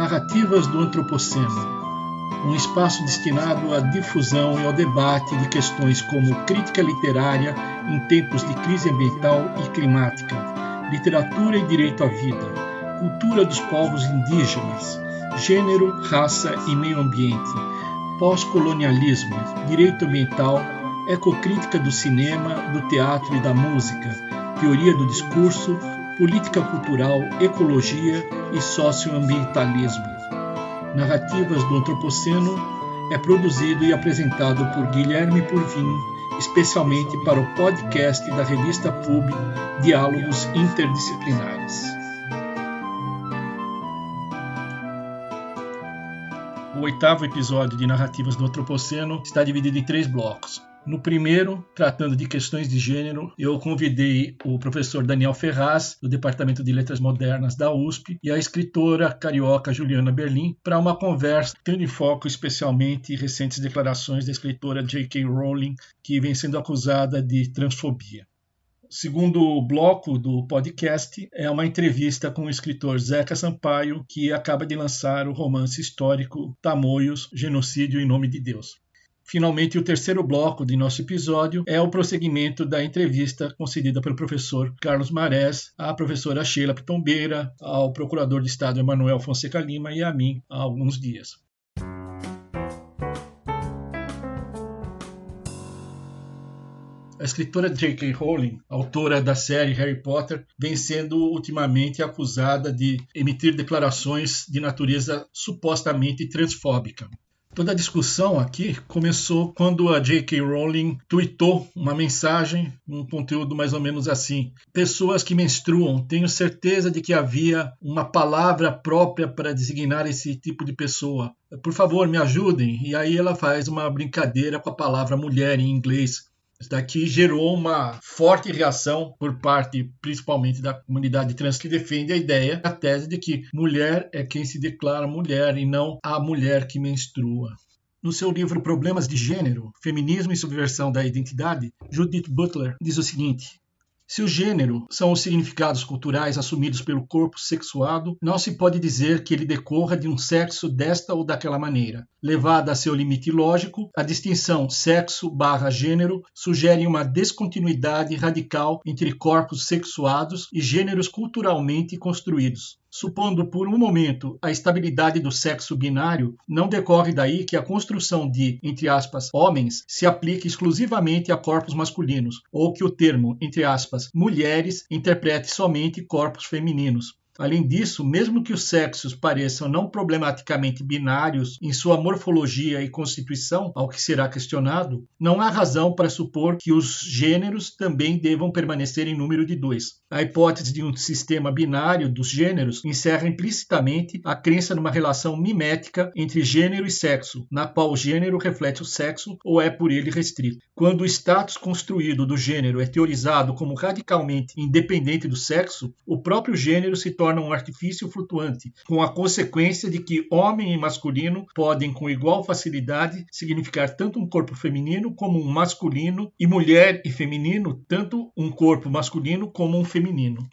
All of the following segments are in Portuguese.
Narrativas do Antropoceno, um espaço destinado à difusão e ao debate de questões como crítica literária em tempos de crise ambiental e climática, literatura e direito à vida, cultura dos povos indígenas, gênero, raça e meio ambiente, pós-colonialismo, direito ambiental, ecocrítica do cinema, do teatro e da música, teoria do discurso, política cultural, ecologia e socioambientalismo. Narrativas do Antropoceno é produzido e apresentado por Guilherme Purvin, especialmente para o podcast da revista PUB Diálogos Interdisciplinares. O 8º episódio de Narrativas do Antropoceno está dividido em 3 blocos. No primeiro, tratando de questões de gênero, eu convidei o professor Daniel Ferraz, do Departamento de Letras Modernas da USP, e a escritora carioca Juliana Berlin, para uma conversa tendo em foco especialmente recentes declarações da escritora J.K. Rowling, que vem sendo acusada de transfobia. O segundo bloco do podcast é uma entrevista com o escritor Zeca Sampaio, que acaba de lançar o romance histórico Tamoios, Genocídio em Nome de Deus. Finalmente, o terceiro bloco de nosso episódio é o prosseguimento da entrevista concedida pelo professor Carlos Marés à professora Sheila Pitombeira, ao procurador de Estado Emanuel Fonseca Lima e a mim há alguns dias. A escritora J.K. Rowling, autora da série Harry Potter, vem sendo ultimamente acusada de emitir declarações de natureza supostamente transfóbica. Toda a discussão aqui começou quando a J.K. Rowling tweetou uma mensagem, um conteúdo mais ou menos assim: pessoas que menstruam, tenho certeza de que havia uma palavra própria para designar esse tipo de pessoa. Por favor, me ajudem. E aí ela faz uma brincadeira com a palavra mulher em inglês. Isso daqui gerou uma forte reação por parte, principalmente, da comunidade trans, que defende a ideia, a tese de que mulher é quem se declara mulher e não a mulher que menstrua. No seu livro Problemas de Gênero, Feminismo e Subversão da Identidade, Judith Butler diz o seguinte: se o gênero são os significados culturais assumidos pelo corpo sexuado, não se pode dizer que ele decorra de um sexo desta ou daquela maneira. Levada a seu limite lógico, a distinção sexo/gênero sugere uma descontinuidade radical entre corpos sexuados e gêneros culturalmente construídos. Supondo por um momento a estabilidade do sexo binário, não decorre daí que a construção de, entre aspas, homens se aplique exclusivamente a corpos masculinos, ou que o termo, entre aspas, mulheres interprete somente corpos femininos. Além disso, mesmo que os sexos pareçam não problematicamente binários em sua morfologia e constituição, ao que será questionado, não há razão para supor que os gêneros também devam permanecer em número de 2. A hipótese de um sistema binário dos gêneros encerra implicitamente a crença numa relação mimética entre gênero e sexo, na qual o gênero reflete o sexo ou é por ele restrito. Quando o status construído do gênero é teorizado como radicalmente independente do sexo, o próprio gênero se torna um artifício flutuante, com a consequência de que homem e masculino podem com igual facilidade significar tanto um corpo feminino como um masculino, e mulher e feminino tanto um corpo masculino como um feminino.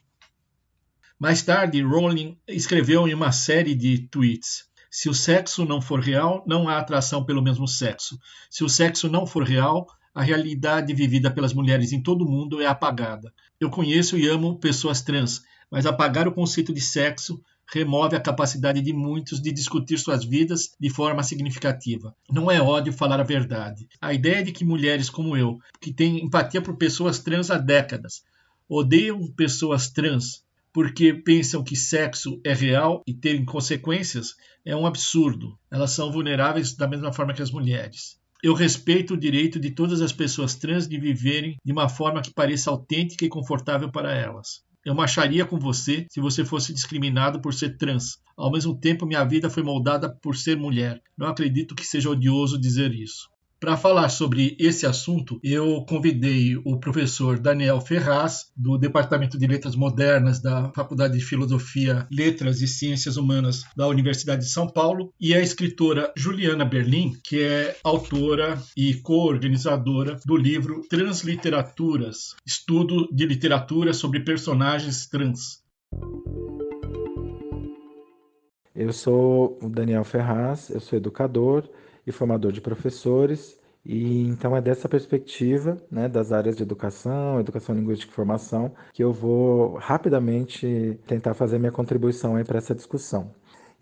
Mais tarde, Rowling escreveu em uma série de tweets: se o sexo não for real, não há atração pelo mesmo sexo. Se o sexo não for real, a realidade vivida pelas mulheres em todo o mundo é apagada. Eu conheço e amo pessoas trans, mas apagar o conceito de sexo remove a capacidade de muitos de discutir suas vidas de forma significativa. Não é ódio falar a verdade. A ideia de que mulheres como eu, que têm empatia por pessoas trans há décadas, odeiam pessoas trans porque pensam que sexo é real e tem consequências, é um absurdo. Elas são vulneráveis da mesma forma que as mulheres. Eu respeito o direito de todas as pessoas trans de viverem de uma forma que pareça autêntica e confortável para elas. Eu marcharia com você se você fosse discriminado por ser trans. Ao mesmo tempo, minha vida foi moldada por ser mulher. Não acredito que seja odioso dizer isso. Para falar sobre esse assunto, eu convidei o professor Daniel Ferraz, do Departamento de Letras Modernas da Faculdade de Filosofia, Letras e Ciências Humanas da Universidade de São Paulo, e a escritora Juliana Berlin, que é autora e co-organizadora do livro Transliteraturas, Estudo de Literatura sobre Personagens Trans. Eu sou o Daniel Ferraz, eu sou educador e formador de professores, e então é dessa perspectiva, né, das áreas de educação, educação linguística e formação, que eu vou rapidamente tentar fazer minha contribuição aí para essa discussão.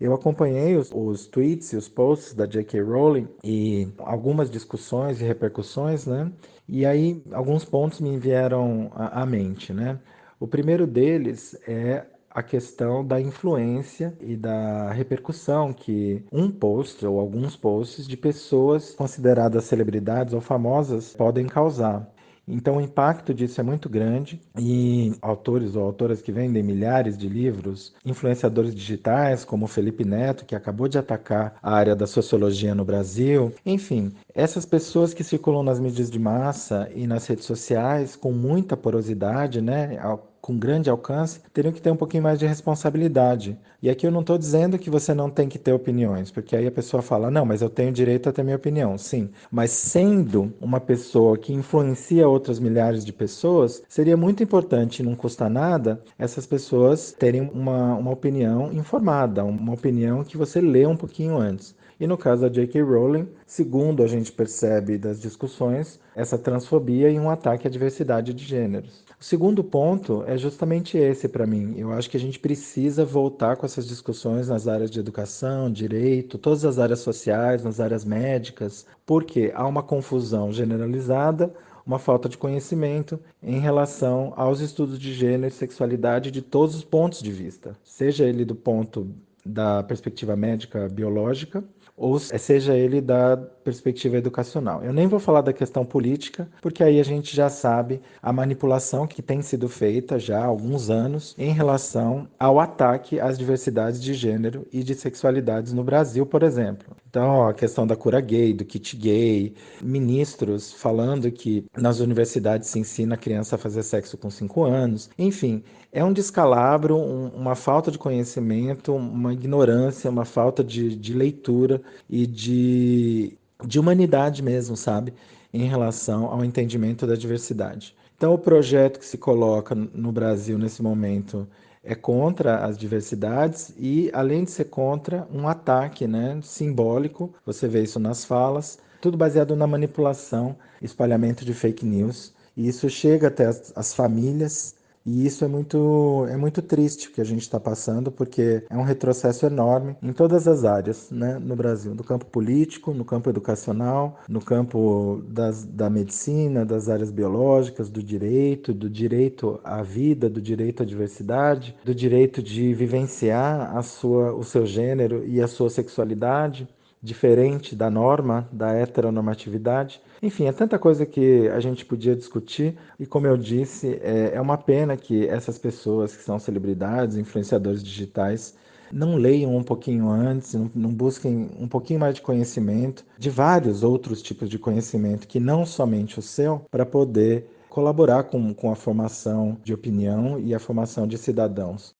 Eu acompanhei os tweets e os posts da J.K. Rowling e algumas discussões e repercussões, né? E aí alguns pontos me vieram à mente, né? O primeiro deles é a questão da influência e da repercussão que um post ou alguns posts de pessoas consideradas celebridades ou famosas podem causar. Então, o impacto disso é muito grande e autores ou autoras que vendem milhares de livros, influenciadores digitais como o Felipe Neto, que acabou de atacar a área da sociologia no Brasil, enfim, essas pessoas que circulam nas mídias de massa e nas redes sociais com muita porosidade, né, com grande alcance, teriam que ter um pouquinho mais de responsabilidade. E aqui eu não estou dizendo que você não tem que ter opiniões, porque aí a pessoa fala, não, mas eu tenho direito a ter minha opinião. Sim, mas sendo uma pessoa que influencia outras milhares de pessoas, seria muito importante, não custa nada, essas pessoas terem uma opinião informada, uma opinião que você lê um pouquinho antes. E no caso da J.K. Rowling, segundo a gente percebe das discussões, essa transfobia e um ataque à diversidade de gêneros. O segundo ponto é justamente esse para mim. Eu acho que a gente precisa voltar com essas discussões nas áreas de educação, direito, todas as áreas sociais, nas áreas médicas, porque há uma confusão generalizada, uma falta de conhecimento em relação aos estudos de gênero e sexualidade de todos os pontos de vista, seja ele do ponto da perspectiva médica biológica, ou seja ele da perspectiva educacional. Eu nem vou falar da questão política, porque aí a gente já sabe a manipulação que tem sido feita já há alguns anos em relação ao ataque às diversidades de gênero e de sexualidades no Brasil, por exemplo. Então, ó, a questão da cura gay, do kit gay, ministros falando que nas universidades se ensina a criança a fazer sexo com 5 anos, enfim, é um descalabro, uma falta de conhecimento, uma ignorância, uma falta de leitura e de humanidade mesmo, sabe? Em relação ao entendimento da diversidade. Então, o projeto que se coloca no Brasil nesse momento é contra as diversidades e, além de ser contra, um ataque, né, simbólico. Você vê isso nas falas, tudo baseado na manipulação, espalhamento de fake news. E isso chega até as famílias. E isso é muito triste o que a gente está passando, porque é um retrocesso enorme em todas as áreas, né, no Brasil, no campo político, no campo educacional, no campo da medicina, das áreas biológicas, do direito à vida, do direito à diversidade, do direito de vivenciar o seu gênero e a sua sexualidade diferente da norma, da heteronormatividade. Enfim, é tanta coisa que a gente podia discutir e, como eu disse, é uma pena que essas pessoas que são celebridades, influenciadores digitais, não leiam um pouquinho antes, não busquem um pouquinho mais de conhecimento, de vários outros tipos de conhecimento, que não somente o seu, para poder colaborar com a formação de opinião e a formação de cidadãos.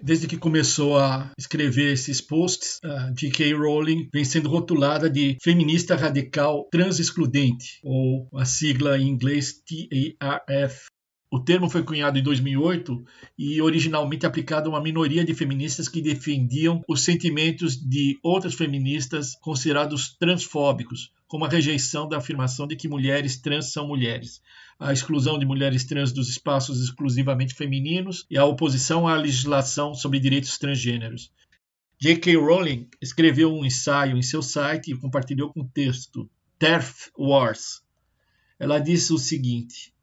Desde que começou a escrever esses posts, a J.K. Rowling vem sendo rotulada de feminista radical trans-excludente, ou a sigla em inglês TERF. O termo foi cunhado em 2008 e originalmente aplicado a uma minoria de feministas que defendiam os sentimentos de outras feministas considerados transfóbicos, como a rejeição da afirmação de que mulheres trans são mulheres, a exclusão de mulheres trans dos espaços exclusivamente femininos e a oposição à legislação sobre direitos transgêneros. J.K. Rowling escreveu um ensaio em seu site e compartilhou com o texto TERF Wars. Ela disse o seguinte: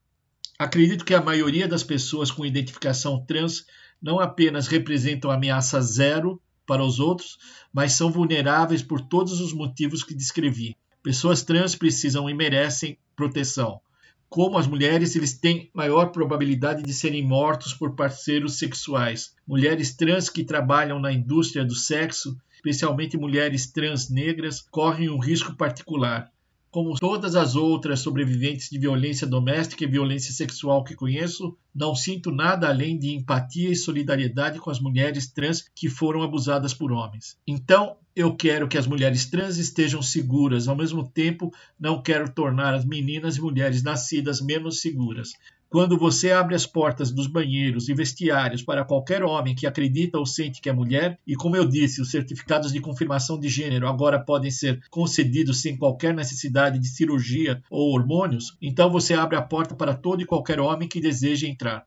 acredito que a maioria das pessoas com identificação trans não apenas representam ameaça zero para os outros, mas são vulneráveis por todos os motivos que descrevi. Pessoas trans precisam e merecem proteção. Como as mulheres, eles têm maior probabilidade de serem mortos por parceiros sexuais. Mulheres trans que trabalham na indústria do sexo, especialmente mulheres trans negras, correm um risco particular. Como todas as outras sobreviventes de violência doméstica e violência sexual que conheço, não sinto nada além de empatia e solidariedade com as mulheres trans que foram abusadas por homens. Então, eu quero que as mulheres trans estejam seguras, ao mesmo tempo não quero tornar as meninas e mulheres nascidas menos seguras. Quando você abre as portas dos banheiros e vestiários para qualquer homem que acredita ou sente que é mulher, e como eu disse, os certificados de confirmação de gênero agora podem ser concedidos sem qualquer necessidade de cirurgia ou hormônios, então você abre a porta para todo e qualquer homem que deseje entrar.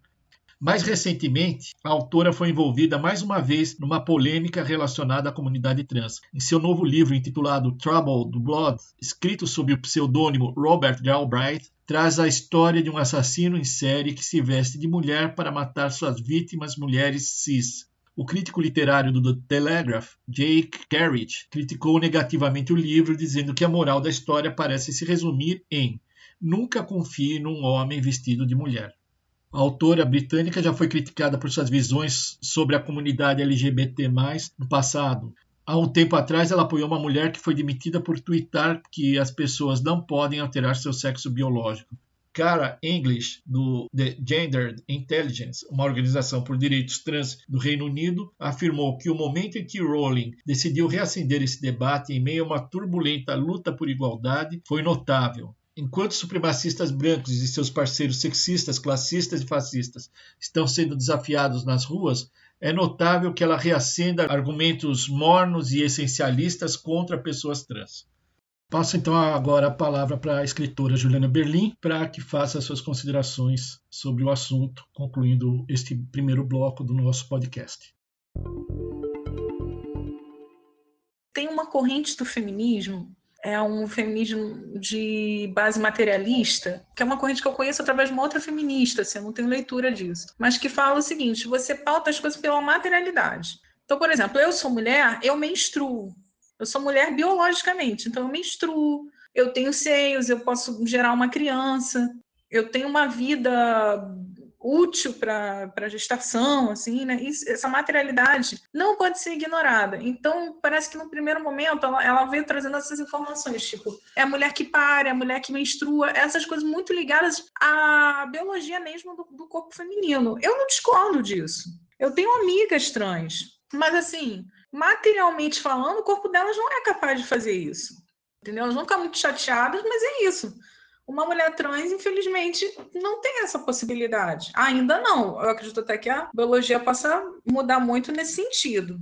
Mais recentemente, a autora foi envolvida mais uma vez numa polêmica relacionada à comunidade trans. Em seu novo livro intitulado Troubled Blood, escrito sob o pseudônimo Robert Galbraith, traz a história de um assassino em série que se veste de mulher para matar suas vítimas mulheres cis. O crítico literário do The Telegraph, Jake Garrett, criticou negativamente o livro, dizendo que a moral da história parece se resumir em nunca confie num homem vestido de mulher. A autora britânica já foi criticada por suas visões sobre a comunidade LGBT+, no passado. Há um tempo atrás, ela apoiou uma mulher que foi demitida por twittar que as pessoas não podem alterar seu sexo biológico. Cara English, do The Gendered Intelligence, uma organização por direitos trans do Reino Unido, afirmou que o momento em que Rowling decidiu reacender esse debate em meio a uma turbulenta luta por igualdade foi notável. Enquanto supremacistas brancos e seus parceiros sexistas, classistas e fascistas estão sendo desafiados nas ruas, é notável que ela reacenda argumentos mornos e essencialistas contra pessoas trans. Passo então agora a palavra para a escritora Juliana Berlin para que faça suas considerações sobre o assunto, concluindo este primeiro bloco do nosso podcast. Tem uma corrente do feminismo, é um feminismo de base materialista, que é uma corrente que eu conheço através de uma outra feminista, assim, eu não tenho leitura disso, mas que fala o seguinte: você pauta as coisas pela materialidade. Então, por exemplo, eu sou mulher, eu menstruo. Eu sou mulher biologicamente, então eu menstruo, eu tenho seios, eu posso gerar uma criança, eu tenho uma vida útil para a gestação, assim, né? Essa materialidade não pode ser ignorada. Então, parece que no primeiro momento ela veio trazendo essas informações, tipo, é a mulher que pare, é a mulher que menstrua, essas coisas muito ligadas à biologia mesmo do corpo feminino. Eu não discordo disso. Eu tenho amigas trans, mas assim, materialmente falando, o corpo delas não é capaz de fazer isso. Entendeu? Elas vão ficar muito chateadas, mas é isso. Uma mulher trans, infelizmente, não tem essa possibilidade. Ainda não. Eu acredito até que a biologia possa mudar muito nesse sentido.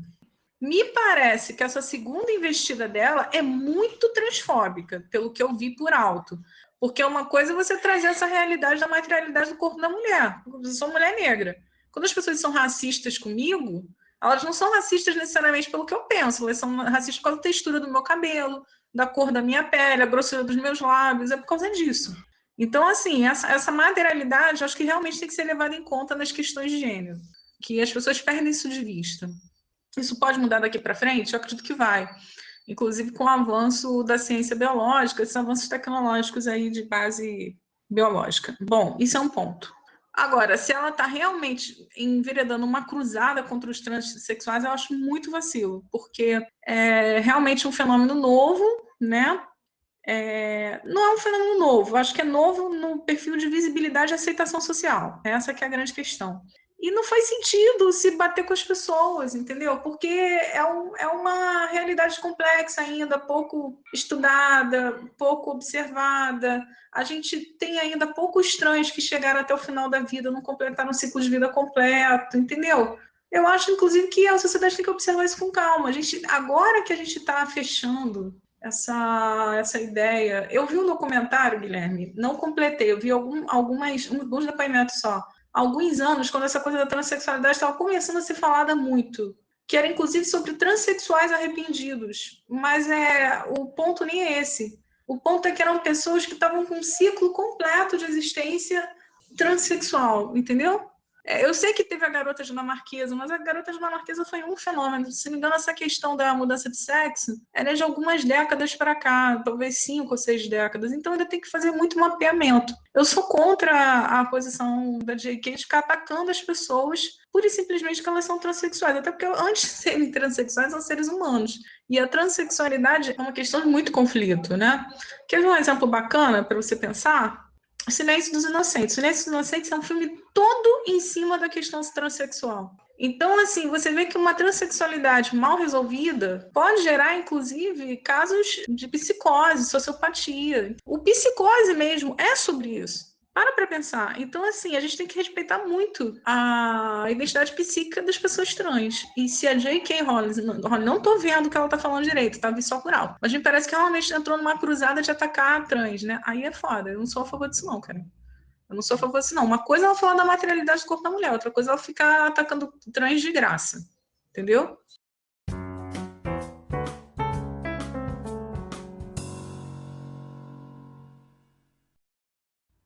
Me parece que essa segunda investida dela é muito transfóbica, pelo que eu vi por alto. Porque uma coisa é você trazer essa realidade da materialidade do corpo da mulher. Eu sou mulher negra. Quando as pessoas são racistas comigo, elas não são racistas necessariamente pelo que eu penso, elas são racistas por causa da textura do meu cabelo, da cor da minha pele, a grossura dos meus lábios, é por causa disso. Então, assim, essa materialidade, eu acho que realmente tem que ser levada em conta nas questões de gênero, que as pessoas perdem isso de vista. Isso pode mudar daqui para frente? Eu acredito que vai. Inclusive com o avanço da ciência biológica, esses avanços tecnológicos aí de base biológica. Bom, isso é um ponto. Agora, se ela está realmente enveredando uma cruzada contra os transexuais, eu acho muito vacilo, porque é realmente um fenômeno novo, né? Não é um fenômeno novo, acho que é novo no perfil de visibilidade e aceitação social. Essa que é a grande questão. E não faz sentido se bater com as pessoas, entendeu? Porque é uma realidade complexa ainda, pouco estudada, pouco observada. A gente tem ainda poucos trans que chegaram até o final da vida, não completaram um ciclo de vida completo, entendeu? Eu acho, inclusive, que a sociedade tem que observar isso com calma. Agora que a gente está fechando essa ideia... Eu vi um documentário, Guilherme, não completei, eu vi alguns depoimentos só. Há alguns anos, quando essa coisa da transexualidade estava começando a ser falada muito, que era inclusive sobre transexuais arrependidos, mas o ponto nem é esse. O ponto é que eram pessoas que estavam com um ciclo completo de existência transexual, entendeu? Eu sei que teve a garota dinamarquesa, mas a garota dinamarquesa foi um fenômeno. Se não me engano, essa questão da mudança de sexo é de algumas décadas para cá, talvez 5 ou 6 décadas. Então ainda tem que fazer muito mapeamento. Eu sou contra a posição da JK de ficar atacando as pessoas pura e simplesmente que elas são transexuais. Até porque antes de serem transexuais, são seres humanos. E a transexualidade é uma questão de muito conflito, né? Quer ver um exemplo bacana para você pensar? Silêncio dos Inocentes. Silêncio dos Inocentes é um filme todo em cima da questão transexual. Então, assim, você vê que uma transexualidade mal resolvida pode gerar, inclusive, casos de psicose, sociopatia. O psicose mesmo é sobre isso. Para pensar. Então, assim, a gente tem que respeitar muito a identidade psíquica das pessoas trans. E se a J.K. Rowling, não tô vendo o que ela tá falando direito, tá? Vi só por alto. Mas me parece que ela realmente entrou numa cruzada de atacar a trans, né? Aí é foda. Eu não sou a favor disso, não, cara. Eu não sou a favor disso, não. Uma coisa é ela falar da materialidade do corpo da mulher, outra coisa é ela ficar atacando trans de graça. Entendeu?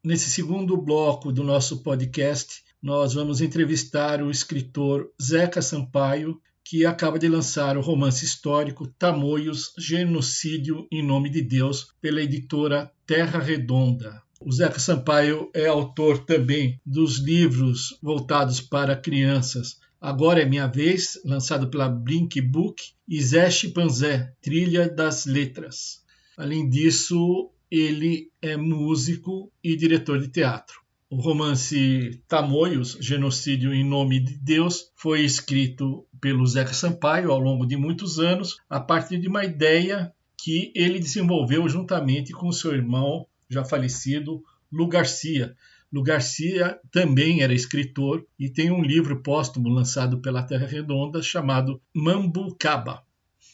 Nesse segundo bloco do nosso podcast, nós vamos entrevistar o escritor Zeca Sampaio, que acaba de lançar o romance histórico Tamoios, Genocídio em Nome de Deus, pela editora Terra Redonda. O Zeca Sampaio é autor também dos livros voltados para crianças Agora é Minha Vez, lançado pela Blink Book, e Zé Chimpanzé, Trilha das Letras. Além disso, ele é músico e diretor de teatro. O romance Tamoios, Genocídio em Nome de Deus, foi escrito pelo Zeca Sampaio ao longo de muitos anos, a partir de uma ideia que ele desenvolveu juntamente com seu irmão, já falecido, Lu Garcia. Lu Garcia também era escritor e tem um livro póstumo lançado pela Terra Redonda chamado Mambucaba.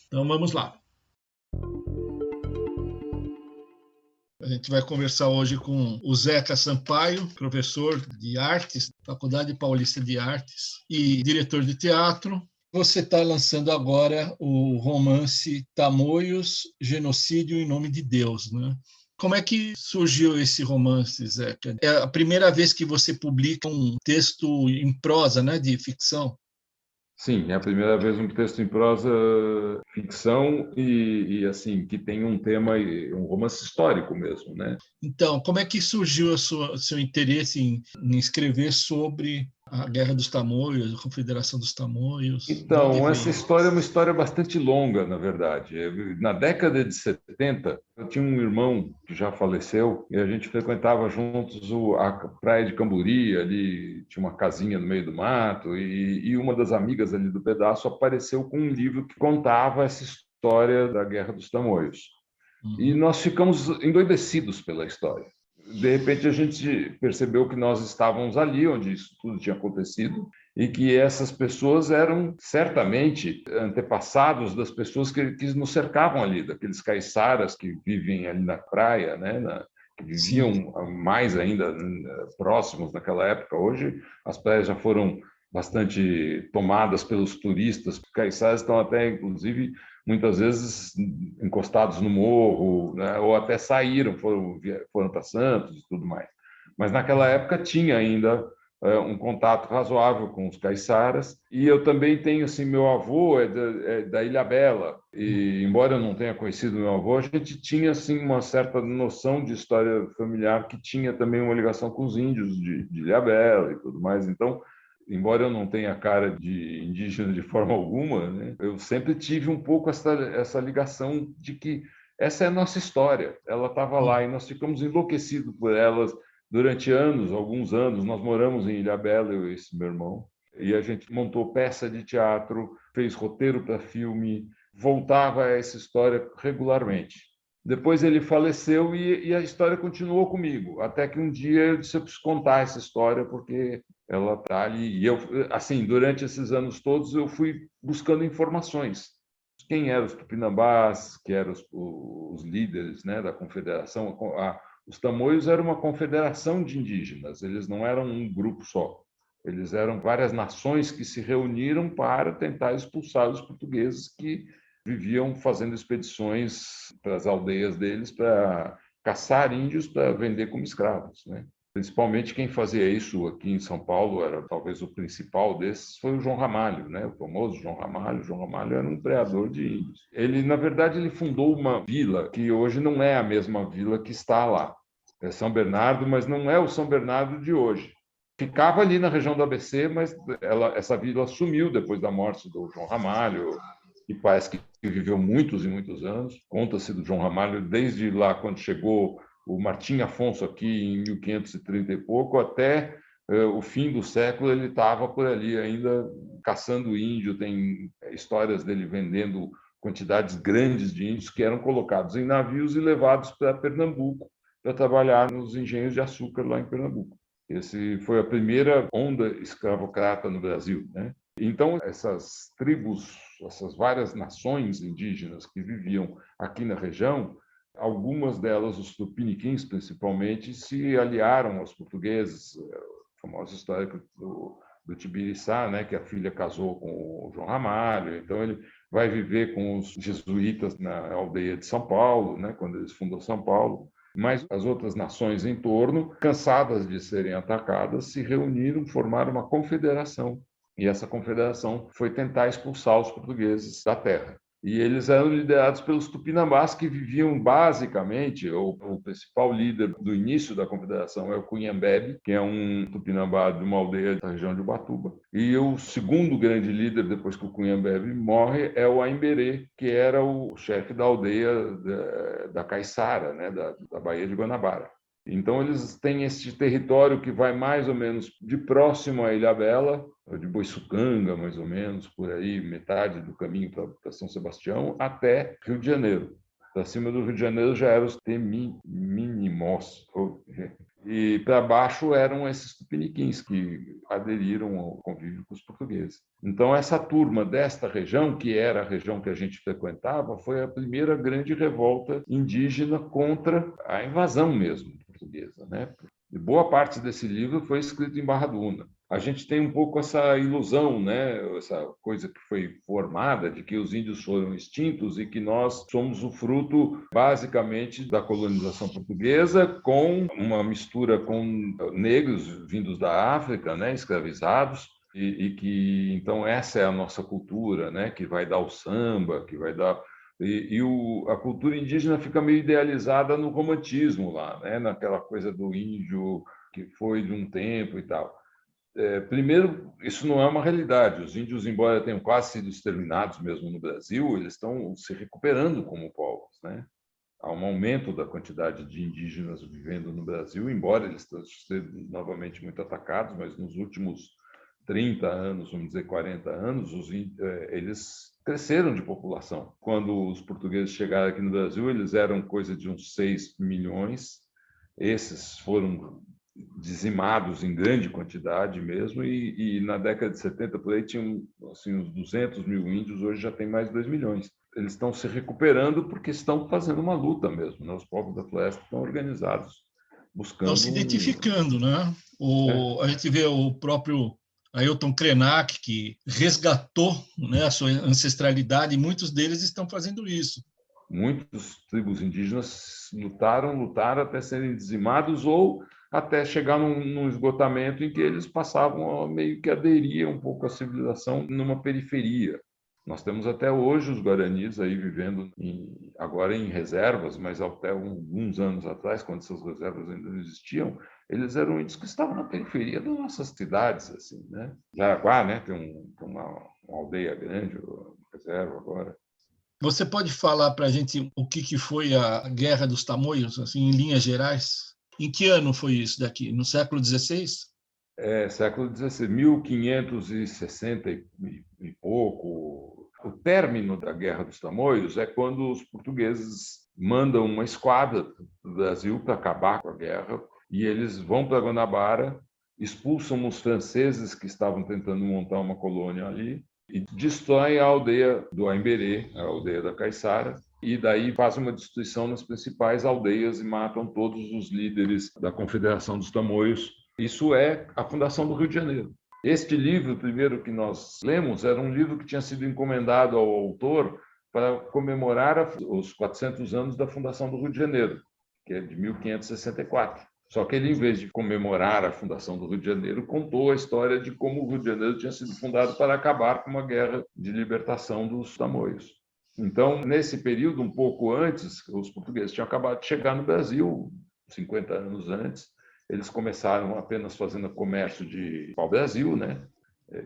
Então vamos lá. A gente vai conversar hoje com o Zeca Sampaio, professor de artes, Faculdade Paulista de Artes e diretor de teatro. Você está lançando agora o romance Tamoios, Genocídio em Nome de Deus, né? Como é que surgiu esse romance, Zeca? É a primeira vez que você publica um texto em prosa, né, de ficção? Sim, é a primeira vez um texto em prosa, ficção e assim, que tem um tema, um romance histórico mesmo, né? Então, como é que surgiu o seu interesse em escrever sobre a Guerra dos Tamoios, a Confederação dos Tamoios? Então, essa história é uma história bastante longa, na verdade. Na década de 70, eu tinha um irmão que já faleceu e a gente frequentava juntos a praia de Camburi, ali tinha uma casinha no meio do mato e uma das amigas ali do pedaço apareceu com um livro que contava essa história da Guerra dos Tamoios. E nós ficamos endoidecidos pela história. De repente, a gente percebeu que nós estávamos ali onde isso tudo tinha acontecido e que essas pessoas eram certamente antepassados das pessoas que nos cercavam ali, daqueles caiçaras que vivem ali na praia, né? Que viviam mais ainda próximos naquela época. Hoje, as praias já foram bastante tomadas pelos turistas. Os caiçaras estão até, inclusive, muitas vezes encostados no morro, né? Ou até saíram, foram para Santos e tudo mais. Mas naquela época tinha ainda um contato razoável com os caiçaras. E eu também tenho, assim, meu avô é da Ilhabela. E, embora eu não tenha conhecido meu avô, a gente tinha, assim, uma certa noção de história familiar que tinha também uma ligação com os índios de Ilhabela e tudo mais. Então, embora eu não tenha cara de indígena de forma alguma, né, eu sempre tive um pouco essa ligação de que essa é a nossa história. Ela estava lá e nós ficamos enlouquecidos por elas durante anos, alguns anos. Nós moramos em Ilhabela, eu e esse meu irmão, e a gente montou peça de teatro, fez roteiro para filme, voltava a essa história regularmente. Depois ele faleceu e a história continuou comigo, até que um dia eu disse: eu preciso contar essa história porque ela está ali. E eu, assim, durante esses anos todos, eu fui buscando informações. Quem eram os tupinambás, que eram os líderes, né, da confederação. Os tamoios eram uma confederação de indígenas, eles não eram um grupo só. Eles eram várias nações que se reuniram para tentar expulsar os portugueses que viviam fazendo expedições para as aldeias deles para caçar índios para vender como escravos, né? Principalmente quem fazia isso aqui em São Paulo, era talvez o principal desses, foi o João Ramalho, né? O famoso João Ramalho. O João Ramalho era um preador de índios. Ele, na verdade, ele fundou uma vila que hoje não é a mesma vila que está lá. É São Bernardo, mas não é o São Bernardo de hoje. Ficava ali na região do ABC, mas essa vila sumiu depois da morte do João Ramalho, que parece que viveu muitos e muitos anos. Conta-se do João Ramalho desde lá, quando chegou o Martim Afonso aqui em 1530 e pouco, até o fim do século ele estava por ali ainda caçando índio. Tem histórias dele vendendo quantidades grandes de índios que eram colocados em navios e levados para Pernambuco para trabalhar nos engenhos de açúcar lá em Pernambuco. Esse foi a primeira onda escravocrata no Brasil, né? Então, essas tribos, essas várias nações indígenas que viviam aqui na região, algumas delas, os tupiniquins principalmente, se aliaram aos portugueses. A famosa história do Tibiriçá, né, que a filha casou com o João Ramalho. Então, ele vai viver com os jesuítas na aldeia de São Paulo, né, quando eles fundam São Paulo. Mas as outras nações em torno, cansadas de serem atacadas, se reuniram, formaram uma confederação. E essa confederação foi tentar expulsar os portugueses da terra. E eles eram liderados pelos tupinambás, que viviam basicamente, o principal líder do início da confederação é o Cunhambebe, que é um tupinambá de uma aldeia da região de Ubatuba. E o segundo grande líder, depois que o Cunhambebe morre, é o Aimberê, que era o chefe da aldeia da Caiçara, né, da Baía de Guanabara. Então, eles têm esse território que vai mais ou menos de próximo à Ilhabela, de Boiçucanga, mais ou menos, por aí, metade do caminho para São Sebastião, até Rio de Janeiro. Para cima do Rio de Janeiro já eram os Teminimós. E para baixo eram esses tupiniquins que aderiram ao convívio com os portugueses. Então, essa turma desta região, que era a região que a gente frequentava, foi a primeira grande revolta indígena contra a invasão mesmo portuguesa, né? E boa parte desse livro foi escrito em Barra Duna. A gente tem um pouco essa ilusão, né? Essa coisa que foi formada de que os índios foram extintos e que nós somos o fruto, basicamente, da colonização portuguesa, com uma mistura com negros vindos da África, né? Escravizados, e que, então, essa é a nossa cultura, né? Que vai dar o samba, que vai dar... a cultura indígena fica meio idealizada no romantismo lá, né? Naquela coisa do índio que foi de um tempo e tal. Primeiro, isso não é uma realidade. Os índios, embora tenham quase sido exterminados mesmo no Brasil, eles estão se recuperando como povos, né? Há um aumento da quantidade de indígenas vivendo no Brasil, embora eles estejam sendo novamente muito atacados, mas nos últimos 30 anos, vamos dizer 40 anos, eles cresceram de população. Quando os portugueses chegaram aqui no Brasil, eles eram coisa de uns 6 milhões. Esses foram dizimados em grande quantidade mesmo, e na década de 70, por aí, tinham assim, uns 200 mil índios, hoje já tem mais de 2 milhões. Eles estão se recuperando porque estão fazendo uma luta mesmo, né? Os povos da floresta estão organizados, buscando... Estão se identificando, né? A gente vê o próprio Ailton Krenak, que resgatou, né, a sua ancestralidade, e muitos deles estão fazendo isso. Muitas tribos indígenas lutaram até serem dizimados ou até chegar num esgotamento em que eles passavam a meio que aderir um pouco à civilização numa periferia. Nós temos até hoje os guaranis aí vivendo agora em reservas, mas até alguns anos atrás, quando essas reservas ainda não existiam, eles eram índios que estavam na periferia das nossas cidades, assim, né? Jaraguá, né, tem uma aldeia grande, uma reserva agora. Você pode falar para a gente o que foi a Guerra dos Tamoios, assim, em linhas gerais? Em que ano foi isso daqui? No século XVI? Século XVI, 1560 e pouco. O término da Guerra dos Tamoios é quando os portugueses mandam uma esquadra para o Brasil para acabar com a guerra, e eles vão para Guanabara, expulsam os franceses que estavam tentando montar uma colônia ali, e destrói a aldeia do Aimberê, a aldeia da Caiçara, e daí fazem uma destruição nas principais aldeias e matam todos os líderes da Confederação dos Tamoios. Isso é a fundação do Rio de Janeiro. Este livro, primeiro que nós lemos, era um livro que tinha sido encomendado ao autor para comemorar os 400 anos da fundação do Rio de Janeiro, que é de 1564. Só que ele, em vez de comemorar a fundação do Rio de Janeiro, contou a história de como o Rio de Janeiro tinha sido fundado para acabar com uma guerra de libertação dos tamoios. Então, nesse período, um pouco antes, os portugueses tinham acabado de chegar no Brasil, 50 anos antes. Eles começaram apenas fazendo comércio de pau-brasil, né?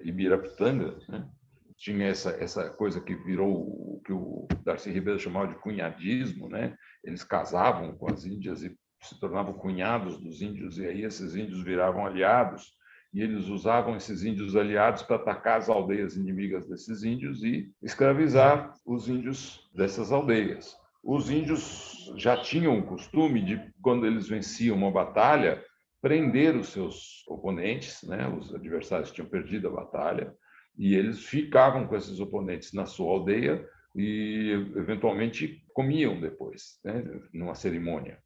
Ibirapitanga, né? Tinha essa coisa que virou o que o Darcy Ribeiro chamava de cunhadismo, né? Eles casavam com as índias e se tornavam cunhados dos índios, e aí esses índios viravam aliados, e eles usavam esses índios aliados para atacar as aldeias inimigas desses índios e escravizar os índios dessas aldeias. os índios já tinham o costume de, quando eles venciam uma batalha, prender os seus oponentes, né? Os adversários tinham perdido a batalha, e eles ficavam com esses oponentes na sua aldeia e, eventualmente, comiam depois, né? Numa cerimônia.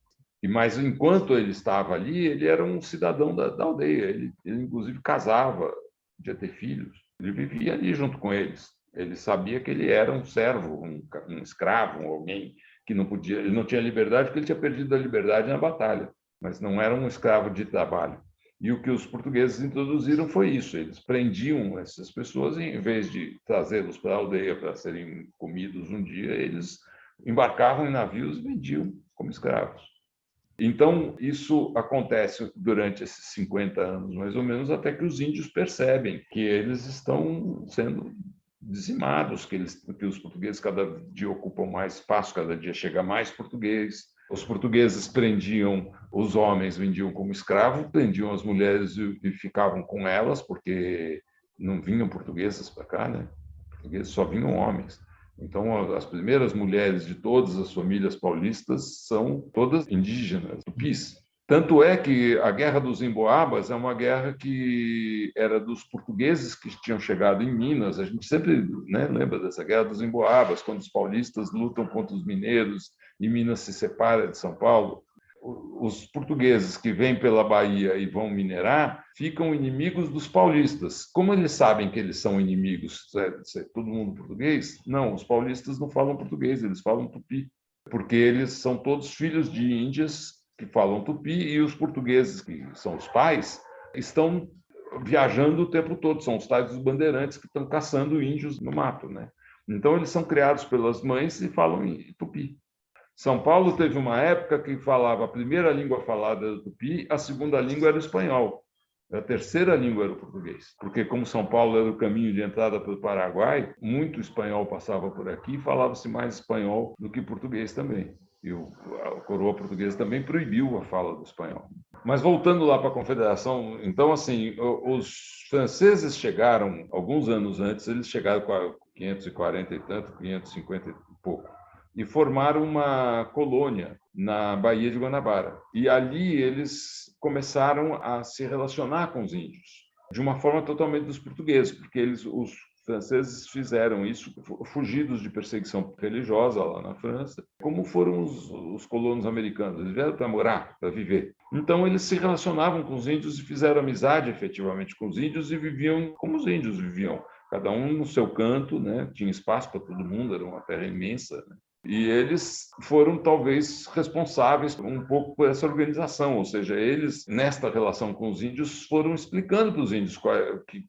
Mas, enquanto ele estava ali, ele era um cidadão da aldeia. Ele, inclusive, casava, podia ter filhos. Ele vivia ali junto com eles. Ele sabia que ele era um servo, um escravo, alguém que não podia... Ele não tinha liberdade porque ele tinha perdido a liberdade na batalha, mas não era um escravo de trabalho. E o que os portugueses introduziram foi isso. Eles prendiam essas pessoas e, em vez de trazê-los para a aldeia para serem comidos um dia, eles embarcavam em navios e vendiam como escravos. Então, isso acontece durante esses 50 anos, mais ou menos, até que os índios percebem que eles estão sendo dizimados, que os portugueses cada dia ocupam mais espaço, cada dia chega mais português. Os portugueses prendiam os homens, vendiam como escravos, prendiam as mulheres e ficavam com elas, porque não vinham portuguesas para cá, né? Portugueses só vinham homens. Então, as primeiras mulheres de todas as famílias paulistas são todas indígenas, tupis. Tanto é que a Guerra dos Emboabas é uma guerra que era dos portugueses que tinham chegado em Minas. A gente sempre, né, lembra dessa Guerra dos Emboabas, quando os paulistas lutam contra os mineiros e Minas se separa de São Paulo. Os portugueses que vêm pela Bahia e vão minerar ficam inimigos dos paulistas. Como eles sabem que eles são inimigos, todo mundo português? Não, os paulistas não falam português, eles falam tupi, porque eles são todos filhos de índias que falam tupi e os portugueses, que são os pais, estão viajando o tempo todo, são os tais dos bandeirantes que estão caçando índios no mato, né? Então, eles são criados pelas mães e falam em tupi. São Paulo teve uma época que falava a primeira língua falada era o tupi, a segunda língua era o espanhol. A terceira língua era o português, porque como São Paulo era o caminho de entrada para o Paraguai, muito espanhol passava por aqui e falava-se mais espanhol do que português também. E a coroa portuguesa também proibiu a fala do espanhol. Mas voltando lá para a Confederação, então, assim, os franceses chegaram, alguns anos antes, eles chegaram com 540 e tanto, 550 e pouco, e formaram uma colônia na Baía de Guanabara. E ali eles começaram a se relacionar com os índios, de uma forma totalmente dos portugueses, porque os franceses fizeram isso fugidos de perseguição religiosa lá na França, como foram os colonos americanos. Eles vieram para morar, para viver. Então, eles se relacionavam com os índios e fizeram amizade efetivamente com os índios e viviam como os índios viviam, cada um no seu canto, né? Tinha espaço para todo mundo, era uma terra imensa, né? E eles foram, talvez, responsáveis um pouco por essa organização, ou seja, eles, nesta relação com os índios, foram explicando para os índios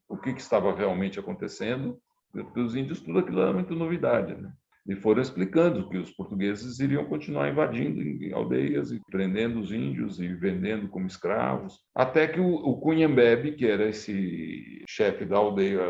o que estava realmente acontecendo, porque os índios tudo aquilo era muito novidade, né? E foram explicando que os portugueses iriam continuar invadindo em aldeias e prendendo os índios e vendendo como escravos, até que o Cunhambebe, que era esse chefe da aldeia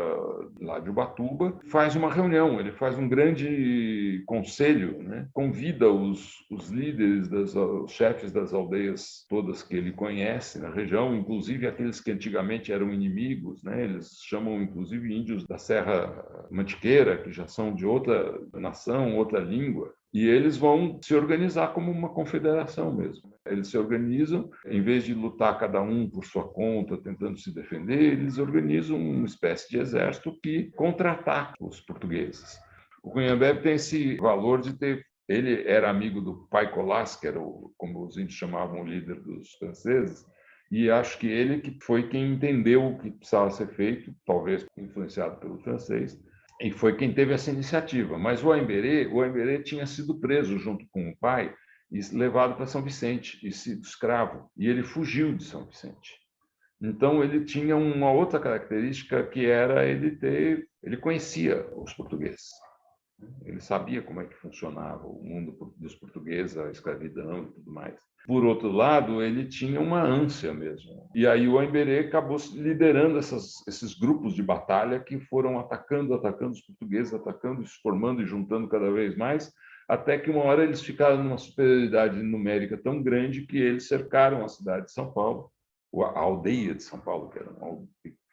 lá de Ubatuba, faz uma reunião, ele faz um grande conselho, né? Convida os líderes, os chefes das aldeias todas que ele conhece na região, inclusive aqueles que antigamente eram inimigos, né? Eles chamam inclusive índios da Serra Mantiqueira, que já são de outra nação, outra língua, e eles vão se organizar como uma confederação mesmo. Eles se organizam, em vez de lutar cada um por sua conta, tentando se defender, eles organizam uma espécie de exército que contra-ataca os portugueses. O Cunhambebe tem esse valor de ter... Ele era amigo do Pai Colas, que era, como os índios chamavam, o líder dos franceses, e acho que ele que foi quem entendeu o que precisava ser feito, talvez influenciado pelo francês, e foi quem teve essa iniciativa. Mas o Aimberê tinha sido preso junto com o pai e levado para São Vicente e sido escravo. E ele fugiu de São Vicente. Então ele tinha uma outra característica que era ele conhecia os portugueses. Ele sabia como é que funcionava o mundo dos portugueses, a escravidão e tudo mais. Por outro lado, ele tinha uma ânsia mesmo. E aí o Aimberê acabou liderando esses grupos de batalha que foram atacando os portugueses, atacando, se formando e juntando cada vez mais, até que uma hora eles ficaram numa superioridade numérica tão grande que eles cercaram a cidade de São Paulo, a aldeia de São Paulo, que era uma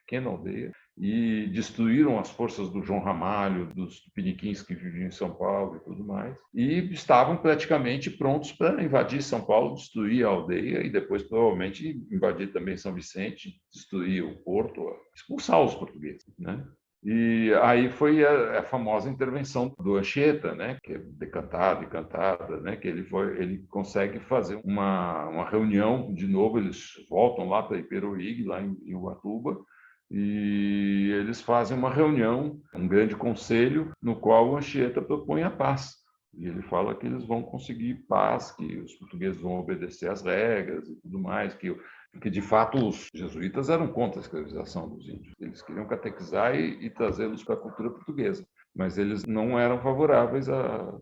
pequena aldeia, e destruíram as forças do João Ramalho, dos tupiniquins que viviam em São Paulo e tudo mais, e estavam praticamente prontos para invadir São Paulo, destruir a aldeia e depois provavelmente invadir também São Vicente, destruir o porto, expulsar os portugueses, né? E aí foi a famosa intervenção do Anchieta, né, que é decantado e cantada, né, que ele consegue fazer uma reunião de novo, eles voltam lá para Iperuígue, lá em Ubatuba, e eles fazem uma reunião, um grande conselho, no qual o Anchieta propõe a paz. E ele fala que eles vão conseguir paz, que os portugueses vão obedecer às regras e tudo mais, porque, de fato, os jesuítas eram contra a escravização dos índios. Eles queriam catequizar e trazê-los para a cultura portuguesa, mas eles não eram favoráveis a...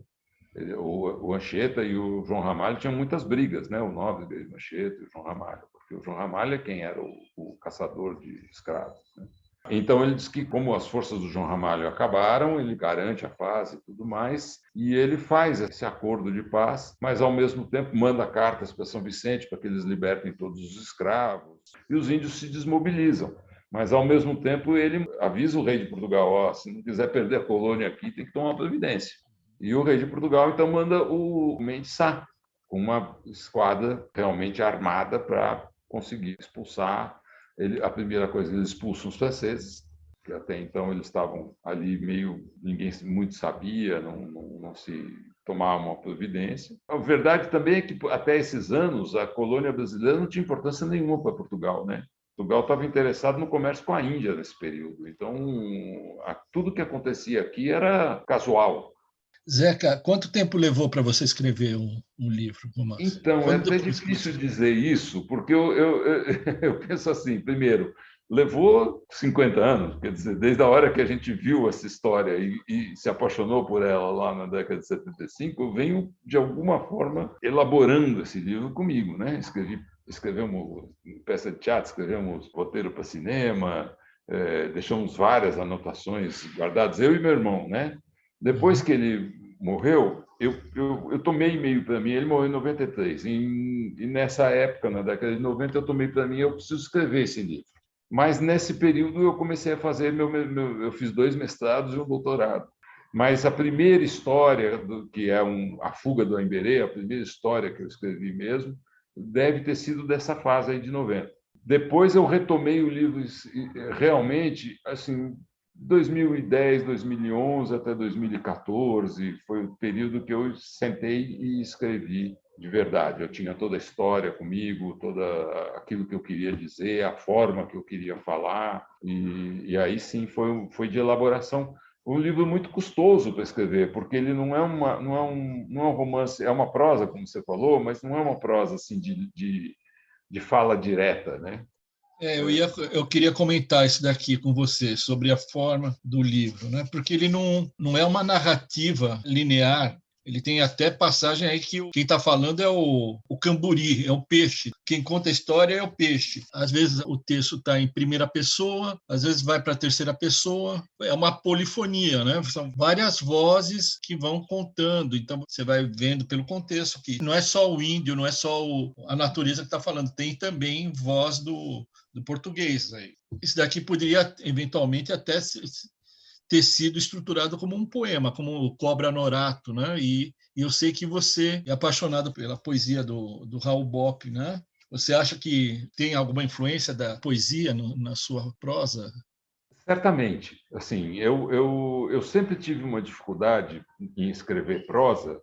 O Anchieta e o João Ramalho tinham muitas brigas, né? O nobre dele, o Anchieta e o João Ramalho, porque o João Ramalho é quem era o caçador de escravos, né? Então, ele diz que, como as forças do João Ramalho acabaram, ele garante a paz e tudo mais, e ele faz esse acordo de paz, mas, ao mesmo tempo, manda cartas para São Vicente para que eles libertem todos os escravos, e os índios se desmobilizam. Mas, ao mesmo tempo, ele avisa o rei de Portugal, ó, se não quiser perder a colônia aqui, tem que tomar providência. E o rei de Portugal, então, manda o Mendes Sá, com uma esquadra realmente armada para conseguir expulsar. A primeira coisa, eles expulsam os franceses, que até então eles estavam ali meio... ninguém muito sabia, não se tomava uma providência. A verdade também é que, até esses anos, a colônia brasileira não tinha importância nenhuma para Portugal, né? Portugal estava interessado no comércio com a Índia nesse período. Então, tudo que acontecia aqui era casual. Zeca, quanto tempo levou para você escrever um livro, romance? Então, é até difícil dizer isso, porque eu penso assim, primeiro, levou 50 anos, quer dizer, desde a hora que a gente viu essa história e se apaixonou por ela lá na década de 75, eu venho, de alguma forma, elaborando esse livro comigo, né? Escrevemos peça de teatro, escrevemos roteiro para cinema, deixamos várias anotações guardadas, eu e meu irmão, né? Depois que ele morreu, eu tomei meio para mim, ele morreu em 93, e nessa época, na década de 90, eu tomei para mim, eu preciso escrever esse livro. Mas nesse período eu comecei a fazer, eu fiz 2 mestrados e um doutorado. Mas a primeira história, que é A Fuga do Aimberê, a primeira história que eu escrevi mesmo, deve ter sido dessa fase aí de 90. Depois eu retomei o livro realmente, assim, 2010, 2011 até 2014 foi o período que eu sentei e escrevi de verdade. Eu tinha toda a história comigo, toda aquilo que eu queria dizer, a forma que eu queria falar, e aí sim foi de elaboração. Um livro muito custoso para escrever, porque ele não é um romance, é uma prosa, como você falou, mas não é uma prosa assim de fala direta, né? Eu queria comentar isso daqui com você, sobre a forma do livro, né? Porque ele não é uma narrativa linear. Ele tem até passagem aí que quem está falando é o camburi, é o peixe. Quem conta a história é o peixe. Às vezes o texto está em primeira pessoa, às vezes vai para a terceira pessoa. É uma polifonia, né? São várias vozes que vão contando. Então você vai vendo pelo contexto que não é só o índio, não é só a natureza que está falando, tem também voz do português aí. Isso daqui poderia eventualmente até ter sido estruturado como um poema, como o Cobra Norato, né? E eu sei que você é apaixonado pela poesia do Raul Bopp, né? Você acha que tem alguma influência da poesia na sua prosa? Certamente. Assim, eu sempre tive uma dificuldade em escrever prosa,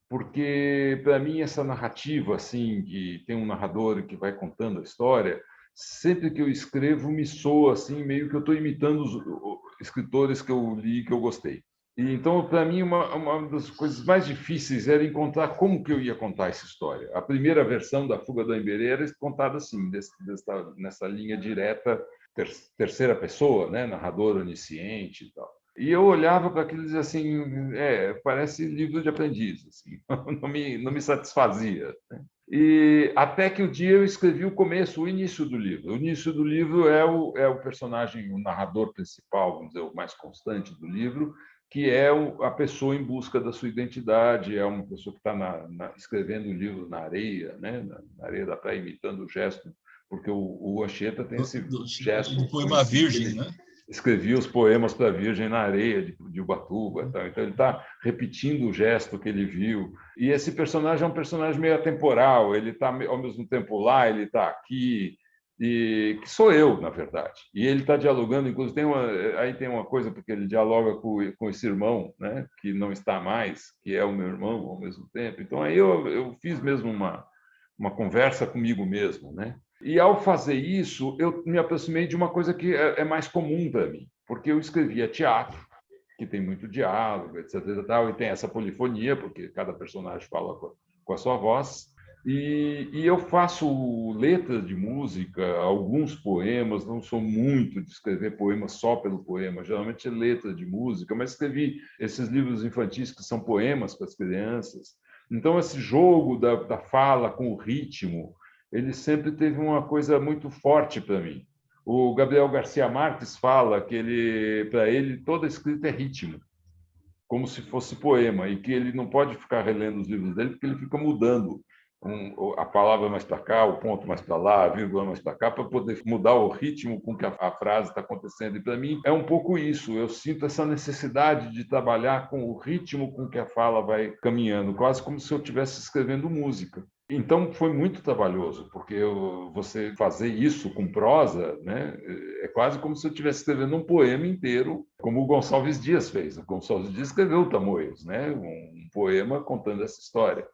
porque para mim essa narrativa assim, que tem um narrador que vai contando a história, sempre que eu escrevo me soa assim meio que eu estou imitando os escritores que eu li, que eu gostei. E então, para mim, uma das coisas mais difíceis era encontrar como que eu ia contar essa história. A primeira versão da Fuga do Aimberê era contada assim, nessa linha direta, terceira pessoa, né? Narrador onisciente e tal. E eu olhava para aquilo e dizia assim, parece livro de aprendiz, assim, não me satisfazia, né? E até que o dia eu escrevi o início do livro. O início do livro é o personagem, o narrador principal, vamos dizer, o mais constante do livro, que é a pessoa em busca da sua identidade, é uma pessoa que está escrevendo um livro na areia, né? Na areia da praia, imitando o gesto, porque o Anchieta tem esse gesto. Ele foi uma virgem, né? escrevia os poemas para a Virgem na areia de Ubatuba. Então ele está repetindo o gesto que ele viu. E esse personagem é um personagem meio atemporal, ele está ao mesmo tempo lá, ele está aqui, e que sou eu, na verdade. E ele está dialogando, inclusive, aí tem uma coisa, porque ele dialoga com esse irmão, né, que não está mais, que é o meu irmão ao mesmo tempo. Então aí eu fiz mesmo uma conversa comigo mesmo, né? E, ao fazer isso, eu me aproximei de uma coisa que é mais comum para mim, porque eu escrevia teatro, que tem muito diálogo, etc. E tem essa polifonia, porque cada personagem fala com a sua voz. E eu faço letras de música, alguns poemas, não sou muito de escrever poemas só pelo poema, geralmente é letra de música, mas escrevi esses livros infantis que são poemas para as crianças. Então, esse jogo da fala com o ritmo, ele sempre teve uma coisa muito forte para mim. O Gabriel Garcia Marques fala que para ele toda escrita é ritmo, como se fosse poema, e que ele não pode ficar relendo os livros dele porque ele fica mudando a palavra mais para cá, o ponto mais para lá, a vírgula mais para cá, para poder mudar o ritmo com que a frase está acontecendo. E para mim é um pouco isso. Eu sinto essa necessidade de trabalhar com o ritmo com que a fala vai caminhando, quase como se eu estivesse escrevendo música. Então foi muito trabalhoso, porque você fazer isso com prosa, né, é quase como se eu estivesse escrevendo um poema inteiro, como o Gonçalves Dias fez. O Gonçalves Dias escreveu Tamoios, né, um poema contando essa história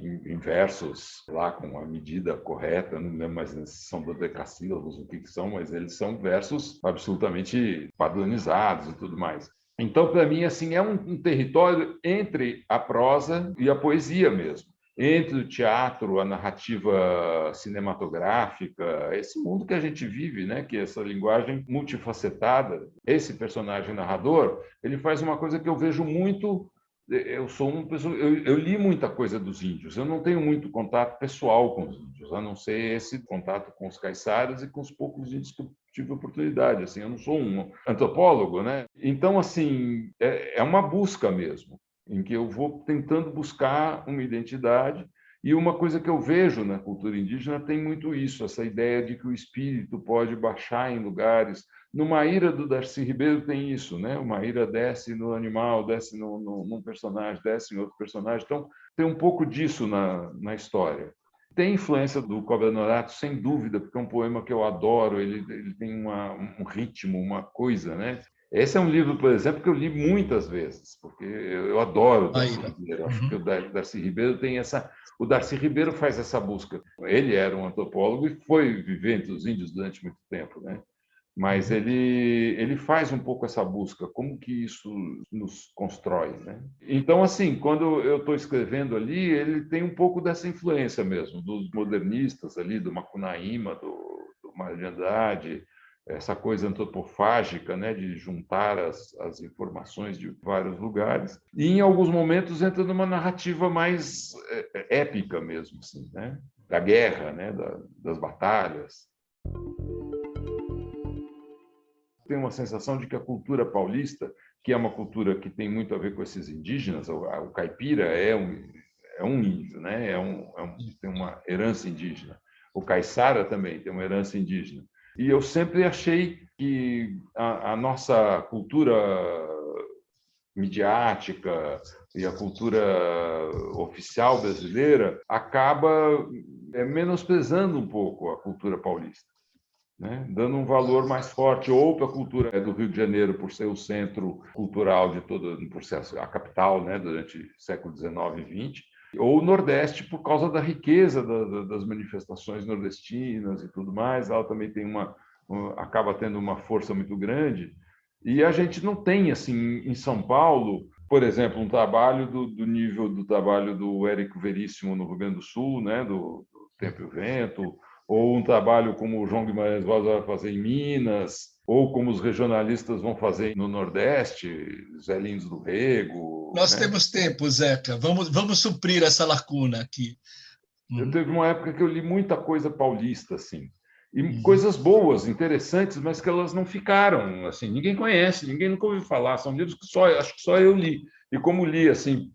em versos lá com a medida correta, não lembro mais se são dodecassílabos, o que são, mas eles são versos absolutamente padronizados e tudo mais. Então, para mim, assim, é um território entre a prosa e a poesia mesmo, entre o teatro, a narrativa cinematográfica, esse mundo que a gente vive, né, que é essa linguagem multifacetada. Esse personagem narrador, ele faz uma coisa que eu vejo muito. Eu sou uma pessoa, eu li muita coisa dos índios. Eu não tenho muito contato pessoal com os índios, a não ser esse contato com os caiçaras e com os poucos índios que eu tive oportunidade. Assim, eu não sou um antropólogo, né? Então, assim, é uma busca mesmo, em que eu vou tentando buscar uma identidade. E uma coisa que eu vejo na cultura indígena tem muito isso, essa ideia de que o espírito pode baixar em lugares. No Maíra do Darcy Ribeiro tem isso, né? O Maíra desce no animal, desce num personagem, desce em outro personagem. Então, tem um pouco disso na história. Tem influência do Cobra Norato, sem dúvida, porque é um poema que eu adoro, ele tem um ritmo, uma coisa, né? Esse é um livro, por exemplo, que eu li muitas vezes, porque eu adoro o Darcy Ribeiro. Acho que o Darcy Ribeiro tem essa... O Darcy Ribeiro faz essa busca. Ele era um antropólogo e foi viver entre os índios durante muito tempo, né? Mas ele faz um pouco essa busca, como que isso nos constrói, né? Então, assim, quando eu estou escrevendo ali, ele tem um pouco dessa influência mesmo, dos modernistas ali, do Macunaíma, do Mário de Andrade, essa coisa antropofágica, né, de juntar as informações de vários lugares. E, em alguns momentos, entra numa narrativa mais épica mesmo, assim, né? Da guerra, né, das batalhas. Tenho uma sensação de que a cultura paulista, que é uma cultura que tem muito a ver com esses indígenas, o caipira é um índio, né? Tem uma herança indígena. O caiçara também tem uma herança indígena. E eu sempre achei que a nossa cultura midiática e a cultura oficial brasileira acaba menosprezando um pouco a cultura paulista, né? Dando um valor mais forte ou para a cultura do Rio de Janeiro, por ser o centro cultural de todo o processo, a capital, né, durante o século XIX e XX, ou o Nordeste por causa da riqueza das manifestações nordestinas e tudo mais. Ela também tem acaba tendo uma força muito grande. E a gente não tem, assim, em São Paulo, por exemplo, um trabalho do nível do trabalho do Érico Veríssimo no Rio Grande do Sul, né, do Tempo e o Vento, ou um trabalho como o João Guimarães Rosa vai fazer em Minas, ou como os regionalistas vão fazer no Nordeste, Zé Lins do Rego. Nós né? temos tempo, Zeca. Vamos suprir essa lacuna aqui. Eu teve uma época que eu li muita coisa paulista, assim, e coisas boas, interessantes, mas que elas não ficaram, assim, ninguém conhece, ninguém nunca ouviu falar. São livros que acho que só eu li. E como li, assim,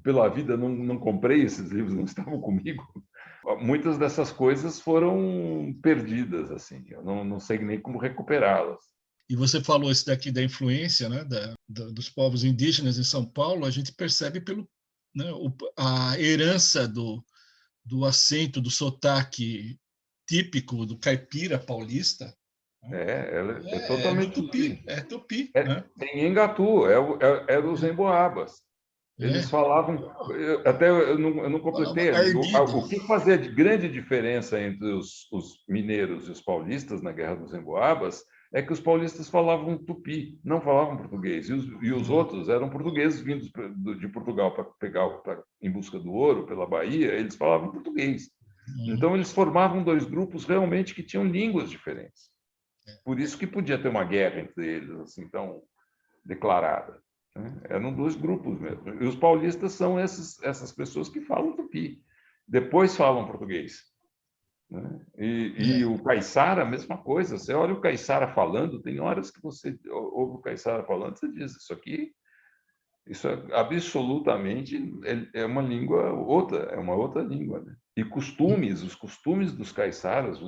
pela vida, não comprei esses livros, não estavam comigo. Muitas dessas coisas foram perdidas, assim. Eu não sei nem como recuperá-las. E você falou isso daqui da influência, né, dos povos indígenas em São Paulo, a gente percebe pelo, né, a herança do acento, do sotaque típico do caipira paulista. Ela é Do totalmente tupi, é tupi. É, Né? em Engatu, é dos Emboabas. Eles falavam, eu não Falava completei ali, ardido. o que fazia de grande diferença entre os mineiros e os paulistas na Guerra dos Emboabas é que os paulistas falavam tupi, não falavam português, e os outros eram portugueses vindos de Portugal para pegar em busca do ouro pela Bahia, eles falavam português. Então eles formavam dois grupos realmente que tinham línguas diferentes. Por isso que podia ter uma guerra entre eles, assim, tão declarada. Né? Eram dois grupos mesmo. E os paulistas são essas pessoas que falam tupi. Depois falam português. Né? E o caiçara, a mesma coisa. Você olha o caiçara falando, tem horas que você ouve o caiçara falando, você diz, isso é absolutamente é uma língua outra, é uma outra língua. Né? E os costumes dos caiçaras,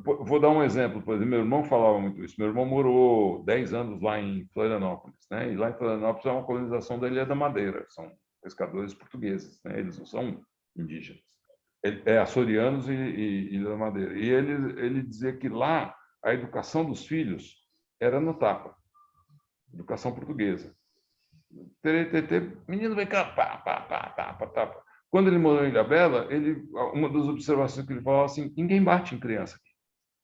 vou dar um exemplo, por exemplo, meu irmão falava muito isso. Meu irmão morou 10 anos lá em Florianópolis, né? E lá em Florianópolis é uma colonização da Ilha da Madeira, são pescadores portugueses, né? Eles não são indígenas. É açorianos e Ilha da Madeira. E ele dizia que lá a educação dos filhos era no tapa, educação portuguesa. Menino, vem cá, pá, pá, pá, tapa, tapa. Quando ele morou em Ilhabela, uma das observações que ele falava assim, ninguém bate em criança aqui.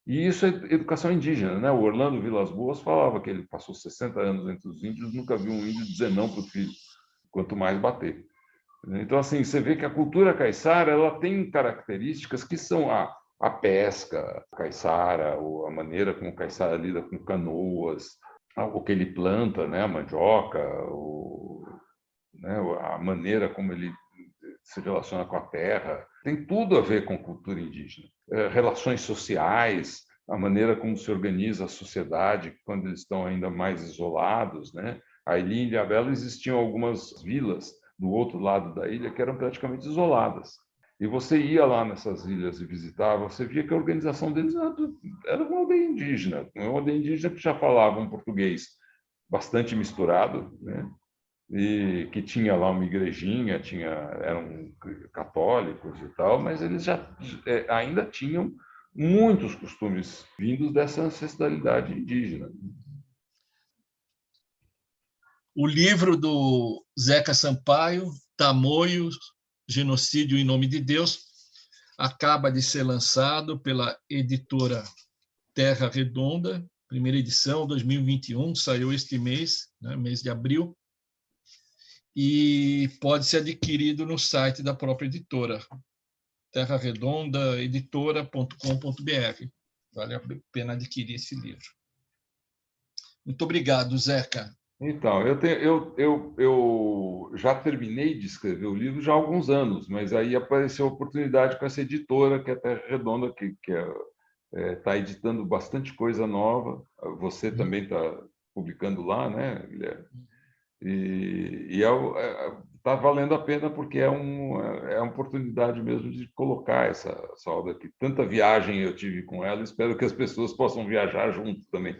E isso é educação indígena, né? O Orlando Vilas Boas falava que ele passou 60 anos entre os índios, nunca viu um índio dizer não para o filho, quanto mais bater. Então, assim, você vê que a cultura caiçara ela tem características que são a pesca caiçara, ou a maneira como o caiçara lida com canoas, o que ele planta, né? A mandioca, né? A maneira como ele se relaciona com a terra, tem tudo a ver com cultura indígena. Relações sociais, a maneira como se organiza a sociedade quando eles estão ainda mais isolados, né? Ali em Ilhabela existiam algumas vilas do outro lado da ilha que eram praticamente isoladas. E você ia lá nessas ilhas e visitava, você via que a organização deles era uma aldeia indígena que já falava um português bastante misturado, né? E que tinha lá uma igrejinha, eram católicos e tal, mas eles ainda tinham muitos costumes vindos dessa ancestralidade indígena. O livro do Zeca Sampaio, Tamoio, Genocídio em Nome de Deus, acaba de ser lançado pela editora Terra Redonda, primeira edição, 2021, saiu este mês, né, mês de abril, e pode ser adquirido no site da própria editora, terraredondaeditora.com.br. Vale a pena adquirir esse livro. Muito obrigado, Zeca. Então, eu já terminei de escrever o livro já há alguns anos, mas aí apareceu a oportunidade com essa editora, que é a Terra Redonda, que está editando bastante coisa nova. Você também está publicando lá, né, Guilherme? E está valendo a pena porque é uma oportunidade mesmo de colocar essa obra aqui. Tanta viagem eu tive com ela, espero que as pessoas possam viajar junto também.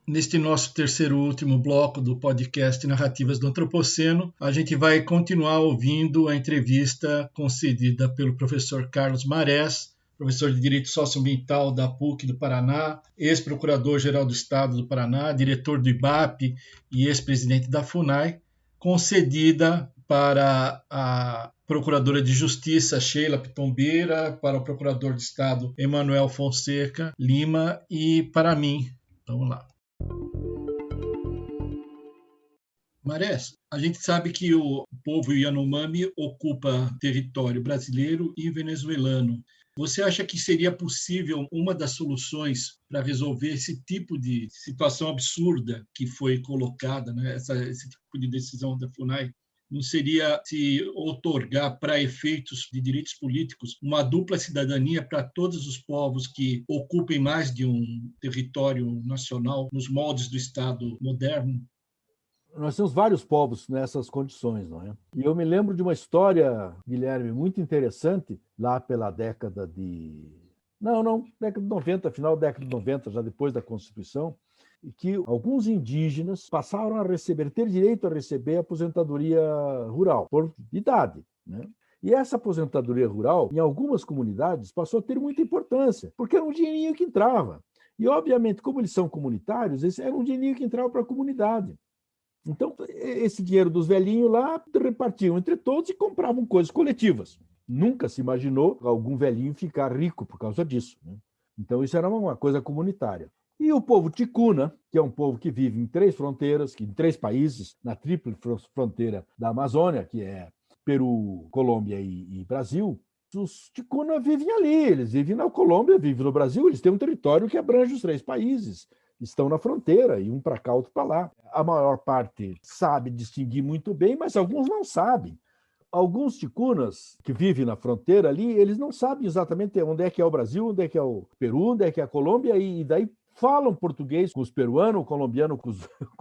Neste nosso terceiro e último bloco do podcast Narrativas do Antropoceno, a gente vai continuar ouvindo a entrevista concedida pelo professor Carlos Marés, professor de Direito Socioambiental da PUC do Paraná, ex-procurador-geral do Estado do Paraná, diretor do IBAP e ex-presidente da FUNAI, concedida para a Procuradora de Justiça Sheila Pitombeira, para o Procurador de Estado Emanuel Fonseca Lima e para mim. Vamos lá. Marés, a gente sabe que o povo Yanomami ocupa território brasileiro e venezuelano. Você acha que seria possível uma das soluções para resolver esse tipo de situação absurda que foi colocada, né? Esse tipo de decisão da FUNAI? Não seria se outorgar para efeitos de direitos políticos uma dupla cidadania para todos os povos que ocupem mais de um território nacional nos moldes do Estado moderno? Nós temos vários povos nessas condições, não é? E eu me lembro de uma história, Guilherme, muito interessante, lá pela década de... Não, década de 90, final da década de 90, já depois da Constituição, e que alguns indígenas passaram a receber, ter direito a receber aposentadoria rural, por idade, né? E essa aposentadoria rural, em algumas comunidades, passou a ter muita importância, porque era um dinheirinho que entrava. E, obviamente, como eles são comunitários, esse era um dinheirinho que entrava para a comunidade. Então, esse dinheiro dos velhinhos lá repartiam entre todos e compravam coisas coletivas. Nunca se imaginou algum velhinho ficar rico por causa disso, né? Então, isso era uma coisa comunitária. E o povo ticuna, que é um povo que vive em 3 fronteiras, em 3 países, na tríplice fronteira da Amazônia, que é Peru, Colômbia e Brasil, os ticuna vivem ali, eles vivem na Colômbia, vivem no Brasil, eles têm um território que abrange os 3 países. Estão na fronteira, e um para cá, outro para lá. A maior parte sabe distinguir muito bem, mas alguns não sabem. Alguns ticunas que vivem na fronteira ali, eles não sabem exatamente onde é que é o Brasil, onde é que é o Peru, onde é que é a Colômbia, e daí falam português com os peruanos, colombiano com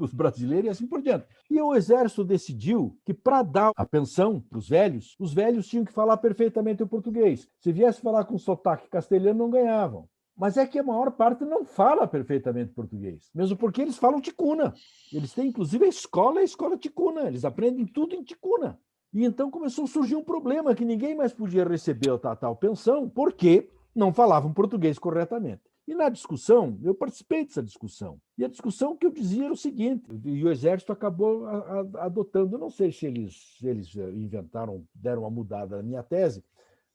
os brasileiros e assim por diante. E o Exército decidiu que, para dar a pensão para os velhos tinham que falar perfeitamente o português. Se viesse falar com sotaque castelhano, não ganhavam. Mas é que a maior parte não fala perfeitamente português, mesmo porque eles falam ticuna. Eles têm, inclusive, a escola ticuna. Eles aprendem tudo em ticuna. E então começou a surgir um problema que ninguém mais podia receber a tal pensão porque não falavam português corretamente. E na discussão, eu participei dessa discussão. E a discussão que eu dizia era o seguinte, e o Exército acabou adotando, não sei se eles inventaram, deram uma mudada na minha tese,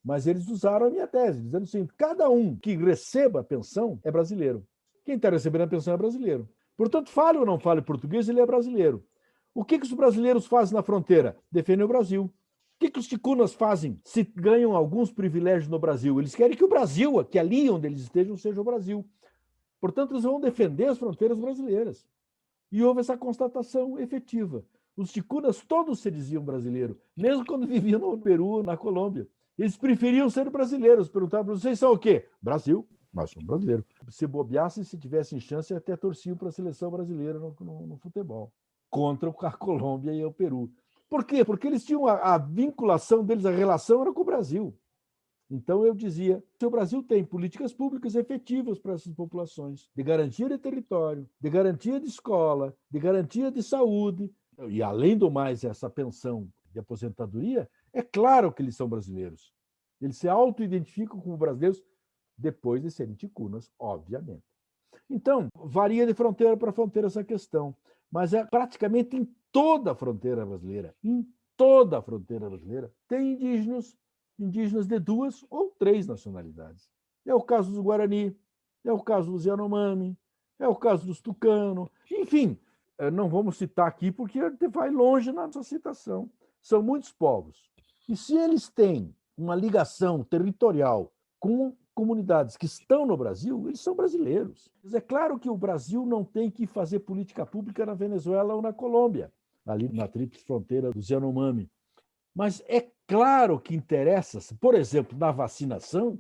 mas eles usaram a minha tese, dizendo assim, cada um que receba a pensão é brasileiro. Quem está recebendo a pensão é brasileiro. Portanto, fale ou não fale português, ele é brasileiro. O que os brasileiros fazem na fronteira? Defendem o Brasil. O que os ticunas fazem se ganham alguns privilégios no Brasil? Eles querem que o Brasil, que ali onde eles estejam, seja o Brasil. Portanto, eles vão defender as fronteiras brasileiras. E houve essa constatação efetiva. Os ticunas todos se diziam brasileiros, mesmo quando viviam no Peru, na Colômbia. Eles preferiam ser brasileiros. Perguntavam, vocês são o quê? Brasil. Nós somos brasileiros. Se bobeassem, se tivessem chance, até torciam para a seleção brasileira no futebol, contra a Colômbia e o Peru. Por quê? Porque eles tinham a vinculação deles, a relação era com o Brasil. Então eu dizia, se o Brasil tem políticas públicas efetivas para essas populações, de garantia de território, de garantia de escola, de garantia de saúde, e além do mais essa pensão de aposentadoria, é claro que eles são brasileiros. Eles se auto-identificam como brasileiros depois de serem ticunas, obviamente. Então, varia de fronteira para fronteira essa questão, mas é praticamente em toda a fronteira brasileira, tem indígenas de 2 ou 3 nacionalidades. É o caso dos Guarani, é o caso dos Yanomami, é o caso dos Tucano, enfim, não vamos citar aqui porque vai longe na nossa citação. São muitos povos. E se eles têm uma ligação territorial com comunidades que estão no Brasil, eles são brasileiros. Mas é claro que o Brasil não tem que fazer política pública na Venezuela ou na Colômbia, ali na tríplice fronteira dos Yanomami. Mas é claro que interessa, por exemplo, na vacinação,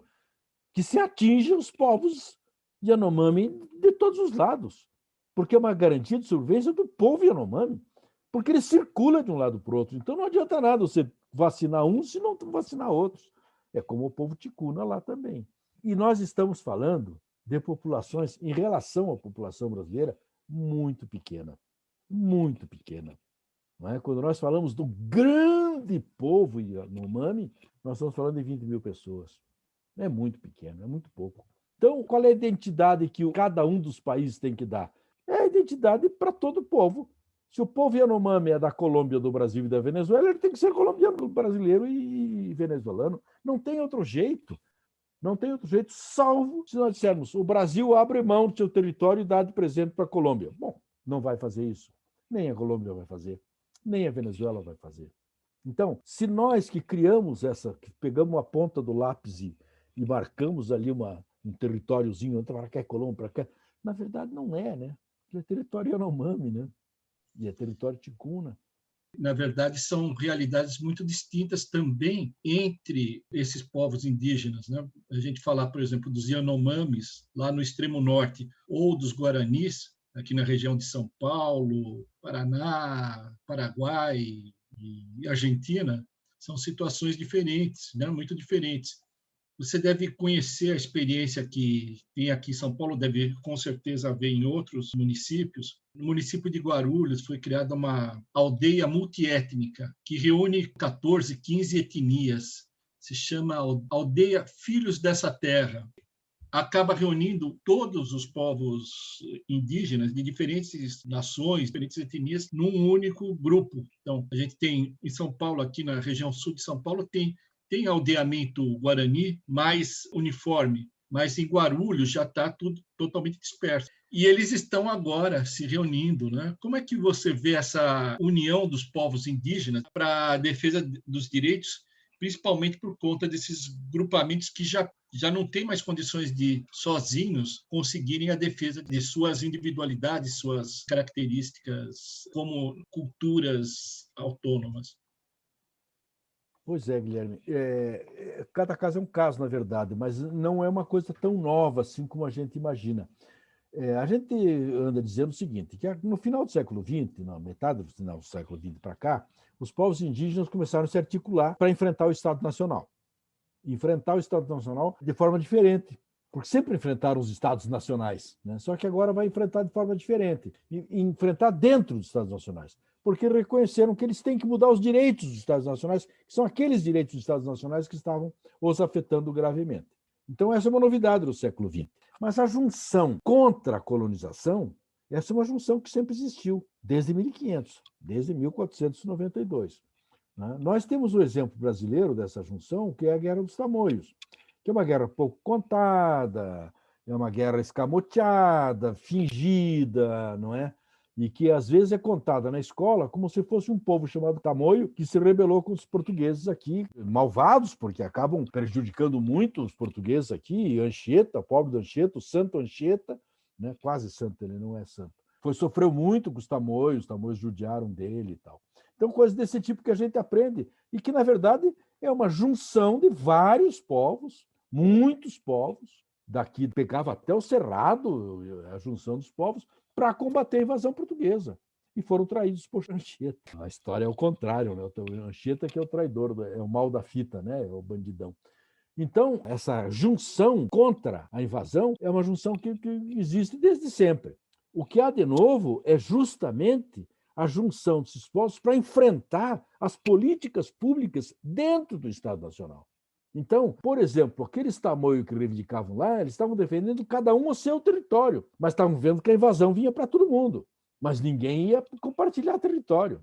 que se atinja os povos Yanomami de todos os lados, porque é uma garantia de sobrevivência do povo Yanomami, porque ele circula de um lado para o outro. Então não adianta nada você vacinar uns se não vacinar outros. É como o povo ticuna lá também. E nós estamos falando de populações, em relação à população brasileira, muito pequena. Muito pequena. Não é? Quando nós falamos do grande povo Yanomami, nós estamos falando de 20 mil pessoas. É muito pequeno, é muito pouco. Então, qual é a identidade que cada um dos países tem que dar? É a identidade para todo o povo. Se o povo Yanomami é da Colômbia, do Brasil e da Venezuela, ele tem que ser colombiano, brasileiro e venezuelano. Não tem outro jeito. Não tem outro jeito, salvo se nós dissermos o Brasil abre mão do seu território e dá de presente para a Colômbia. Bom, não vai fazer isso. Nem a Colômbia vai fazer. Nem a Venezuela vai fazer. Então, se nós que criamos que pegamos a ponta do lápis e marcamos ali um territóriozinho, para cá é Colômbia, para cá, na verdade não é, né? Porque é território Yanomami, né? E é território ticuna. Na verdade, são realidades muito distintas também entre esses povos indígenas, né? A gente falar, por exemplo, dos Yanomamis, lá no extremo norte, ou dos Guaranis, aqui na região de São Paulo, Paraná, Paraguai e Argentina, são situações diferentes, né? Muito diferentes. Você deve conhecer a experiência que tem aqui em São Paulo, deve com certeza haver em outros municípios. No município de Guarulhos foi criada uma aldeia multiétnica que reúne 14, 15 etnias. Se chama Aldeia Filhos dessa Terra. Acaba reunindo todos os povos indígenas de diferentes nações, diferentes etnias, num único grupo. Então, a gente tem em São Paulo, aqui na região sul de São Paulo, tem aldeamento guarani mais uniforme, mas em Guarulhos já está tudo totalmente disperso. E eles estão agora se reunindo, né? Como é que você vê essa união dos povos indígenas para a defesa dos direitos, principalmente por conta desses grupamentos que já não têm mais condições de, sozinhos, conseguirem a defesa de suas individualidades, suas características como culturas autônomas? Pois é, Guilherme. Cada caso é um caso, na verdade, mas não é uma coisa tão nova assim como a gente imagina. A gente anda dizendo o seguinte, que no final do século XX, na metade do final do século XX para cá, os povos indígenas começaram a se articular para enfrentar o Estado Nacional. Enfrentar o Estado Nacional de forma diferente, porque sempre enfrentaram os Estados Nacionais, né? Só que agora vai enfrentar de forma diferente, e enfrentar dentro dos Estados Nacionais, porque reconheceram que eles têm que mudar os direitos dos Estados Nacionais, que são aqueles direitos dos Estados Nacionais que estavam os afetando gravemente. Então, essa é uma novidade do século XX. Mas a junção contra a colonização, essa é uma junção que sempre existiu, desde 1500, desde 1492. Nós temos o exemplo brasileiro dessa junção, que é a Guerra dos Tamoios, que é uma guerra pouco contada, é uma guerra escamoteada, fingida, não é? E que às vezes é contada na escola como se fosse um povo chamado Tamoio que se rebelou com os portugueses aqui, malvados, porque acabam prejudicando muito os portugueses aqui, Anchieta, o pobre do Anchieta, o santo Anchieta, né? Quase santo, ele não é santo. Sofreu muito com os tamoios judiaram dele e tal. Então, coisas desse tipo que a gente aprende e que, na verdade, é uma junção de vários povos, muitos povos, daqui pegava até o Cerrado, a junção dos povos, para combater a invasão portuguesa. E foram traídos por Anchieta. A história é o contrário, né? O Anchieta que é o traidor, é o mal da fita, né? É o bandidão. Então, essa junção contra a invasão é uma junção que existe desde sempre. O que há de novo é justamente a junção desses povos para enfrentar as políticas públicas dentro do Estado Nacional. Então, por exemplo, aqueles tamoios que reivindicavam lá, eles estavam defendendo cada um o seu território, mas estavam vendo que a invasão vinha para todo mundo, mas ninguém ia compartilhar território.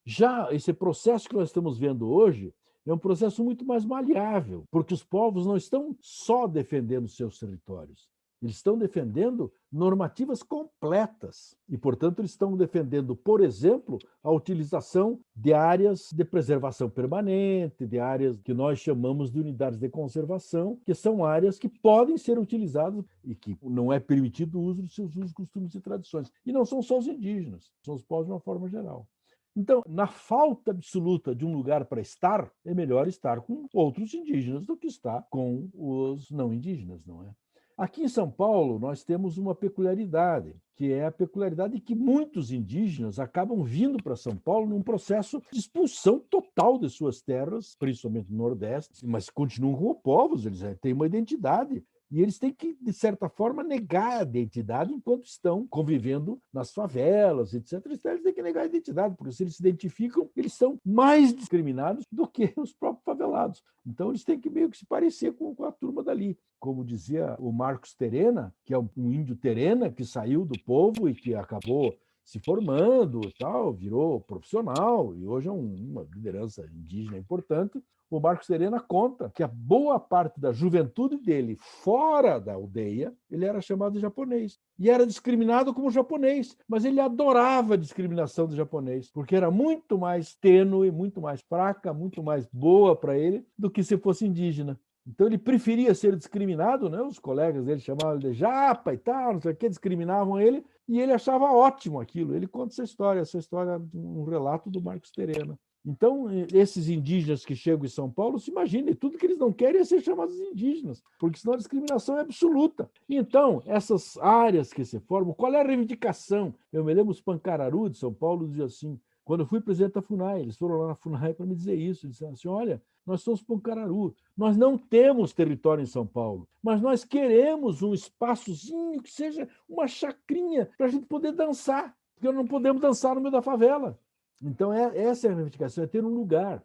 Já esse processo que nós estamos vendo hoje é um processo muito mais maleável, porque os povos não estão só defendendo seus territórios, eles estão defendendo normativas completas e, portanto, eles estão defendendo, por exemplo, a utilização de áreas de preservação permanente, de áreas que nós chamamos de unidades de conservação, que são áreas que podem ser utilizadas e que não é permitido o uso de seus usos, costumes e tradições. E não são só os indígenas, são os povos de uma forma geral. Então, na falta absoluta de um lugar para estar, é melhor estar com outros indígenas do que estar com os não indígenas, não é? Aqui em São Paulo, nós temos uma peculiaridade, que é a peculiaridade de que muitos indígenas acabam vindo para São Paulo num processo de expulsão total de suas terras, principalmente no Nordeste, mas continuam como povos, eles têm uma identidade. E eles têm que, de certa forma, negar a identidade enquanto estão convivendo nas favelas, etc. Eles têm que negar a identidade, porque se eles se identificam, eles são mais discriminados do que os próprios favelados. Então, eles têm que meio que se parecer com a turma dali. Como dizia o Marcos Terena, que é um índio Terena, que saiu do povo e que acabou se formando e tal, virou profissional e hoje é uma liderança indígena importante. O Marcos Terena conta que a boa parte da juventude dele, fora da aldeia, ele era chamado de japonês. E era discriminado como japonês, mas ele adorava a discriminação do japonês, porque era muito mais tênue, muito mais fraca, muito mais boa para ele do que se fosse indígena. Então ele preferia ser discriminado, né? Os colegas dele chamavam ele de japa e tal, não sei o que, discriminavam ele, e ele achava ótimo aquilo. Ele conta essa história é um relato do Marcos Terena. Então, esses indígenas que chegam em São Paulo, se imaginem, tudo que eles não querem é ser chamados indígenas, porque senão a discriminação é absoluta. Então, essas áreas que se formam, qual é a reivindicação? Eu me lembro os Pancararu de São Paulo diziam assim, quando eu fui presidente da FUNAI, eles foram lá na FUNAI para me dizer isso, eles disseram assim, olha, nós somos Pancararu, nós não temos território em São Paulo, mas nós queremos um espaçozinho que seja uma chacrinha para a gente poder dançar, porque nós não podemos dançar no meio da favela. Então, essa é a reivindicação, é ter um lugar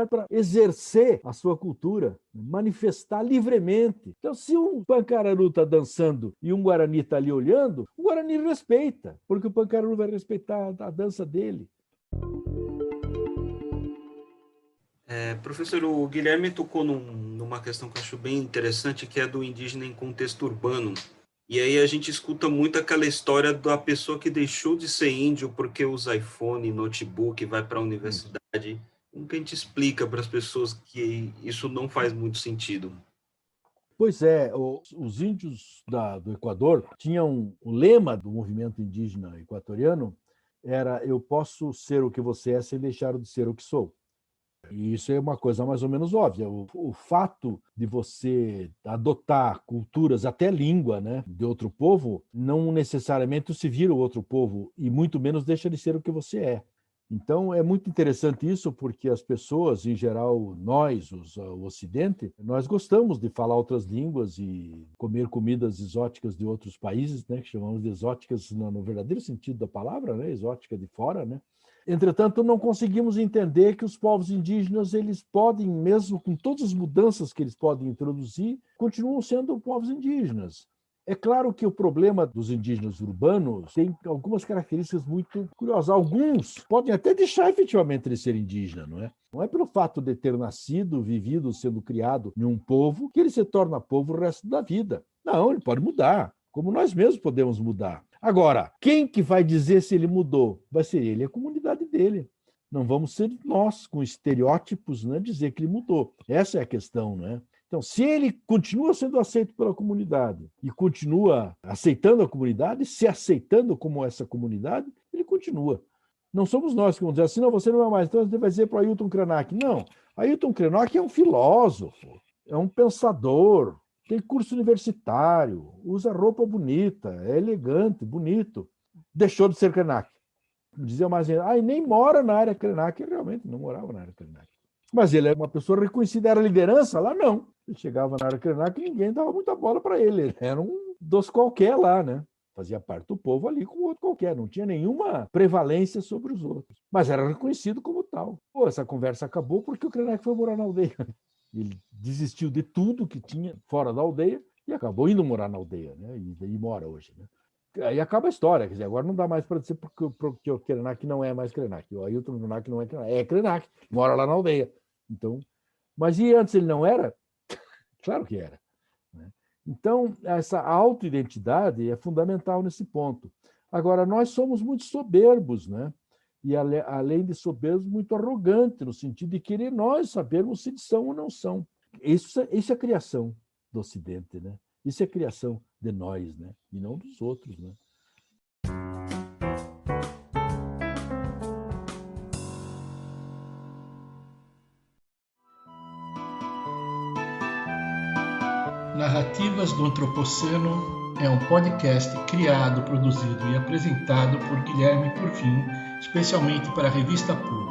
para exercer a sua cultura, manifestar livremente. Então, se um Pancararu está dançando e um Guarani está ali olhando, o Guarani respeita, porque o Pancararu vai respeitar a dança dele. Professor, o Guilherme tocou numa questão que eu acho bem interessante, que é do indígena em contexto urbano. E aí a gente escuta muito aquela história da pessoa que deixou de ser índio porque usa iPhone, notebook, vai para a universidade. Como que a gente explica para as pessoas que isso não faz muito sentido? Pois é, os índios do Equador tinham o lema do movimento indígena equatoriano era eu posso ser o que você é sem deixar de ser o que sou. E isso é uma coisa mais ou menos óbvia. O fato de você adotar culturas, até língua, né, de outro povo, não necessariamente se vira o outro povo e muito menos deixa de ser o que você é. Então, é muito interessante isso, porque as pessoas, em geral, nós, o Ocidente, nós gostamos de falar outras línguas e comer comidas exóticas de outros países, né, que chamamos de exóticas no verdadeiro sentido da palavra, né, exótica de fora, né? Entretanto, não conseguimos entender que os povos indígenas, eles podem, mesmo com todas as mudanças que eles podem introduzir, continuam sendo povos indígenas. É claro que o problema dos indígenas urbanos tem algumas características muito curiosas. Alguns podem até deixar efetivamente de ser indígena, não é? Não é pelo fato de ter nascido, vivido, sendo criado em um povo que ele se torna povo o resto da vida. Não, ele pode mudar, como nós mesmos podemos mudar. Agora, quem que vai dizer se ele mudou? Vai ser ele e a comunidade dele. Não vamos ser nós, com estereótipos, né, dizer que ele mudou. Essa é a questão, não é? Então, se ele continua sendo aceito pela comunidade e continua aceitando a comunidade, se aceitando como essa comunidade, ele continua. Não somos nós que vamos dizer assim, não, você não é mais, então você vai dizer para Ailton Krenak. Não, Ailton Krenak é um filósofo, é um pensador, tem curso universitário, usa roupa bonita, é elegante, bonito. Deixou de ser Krenak. Dizia mais, e nem mora na área Krenak. Ele realmente não morava na área Krenak. Mas ele é uma pessoa reconhecida, era liderança? Lá não. Ele chegava na área Krenak e ninguém dava muita bola para ele. Ele era um dos qualquer lá, né? Fazia parte do povo ali como outro qualquer. Não tinha nenhuma prevalência sobre os outros. Mas era reconhecido como tal. Pô, essa conversa acabou porque o Krenak foi morar na aldeia. Ele desistiu de tudo que tinha fora da aldeia e acabou indo morar na aldeia, né? E mora hoje, né? Aí acaba a história, quer dizer, agora não dá mais para dizer porque o Krenak não é mais Krenak, o Ailton Krenak não é Krenak, mora lá na aldeia. Então, mas e antes ele não era? Claro que era, né? Então, essa autoidentidade é fundamental nesse ponto. Agora, nós somos muito soberbos, né? E, além de soberbos, muito arrogante, no sentido de querer nós sabermos se são ou não são. Isso é a criação do Ocidente, né? Isso é a criação de nós, né? E não dos outros, né? Narrativas do Antropoceno é um podcast criado, produzido e apresentado por Guilherme Turvin, especialmente para a revista PUB.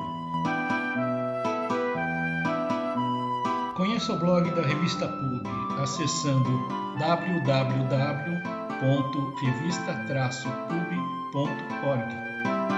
Conheça o blog da revista PUB acessando www.revista-pub.org.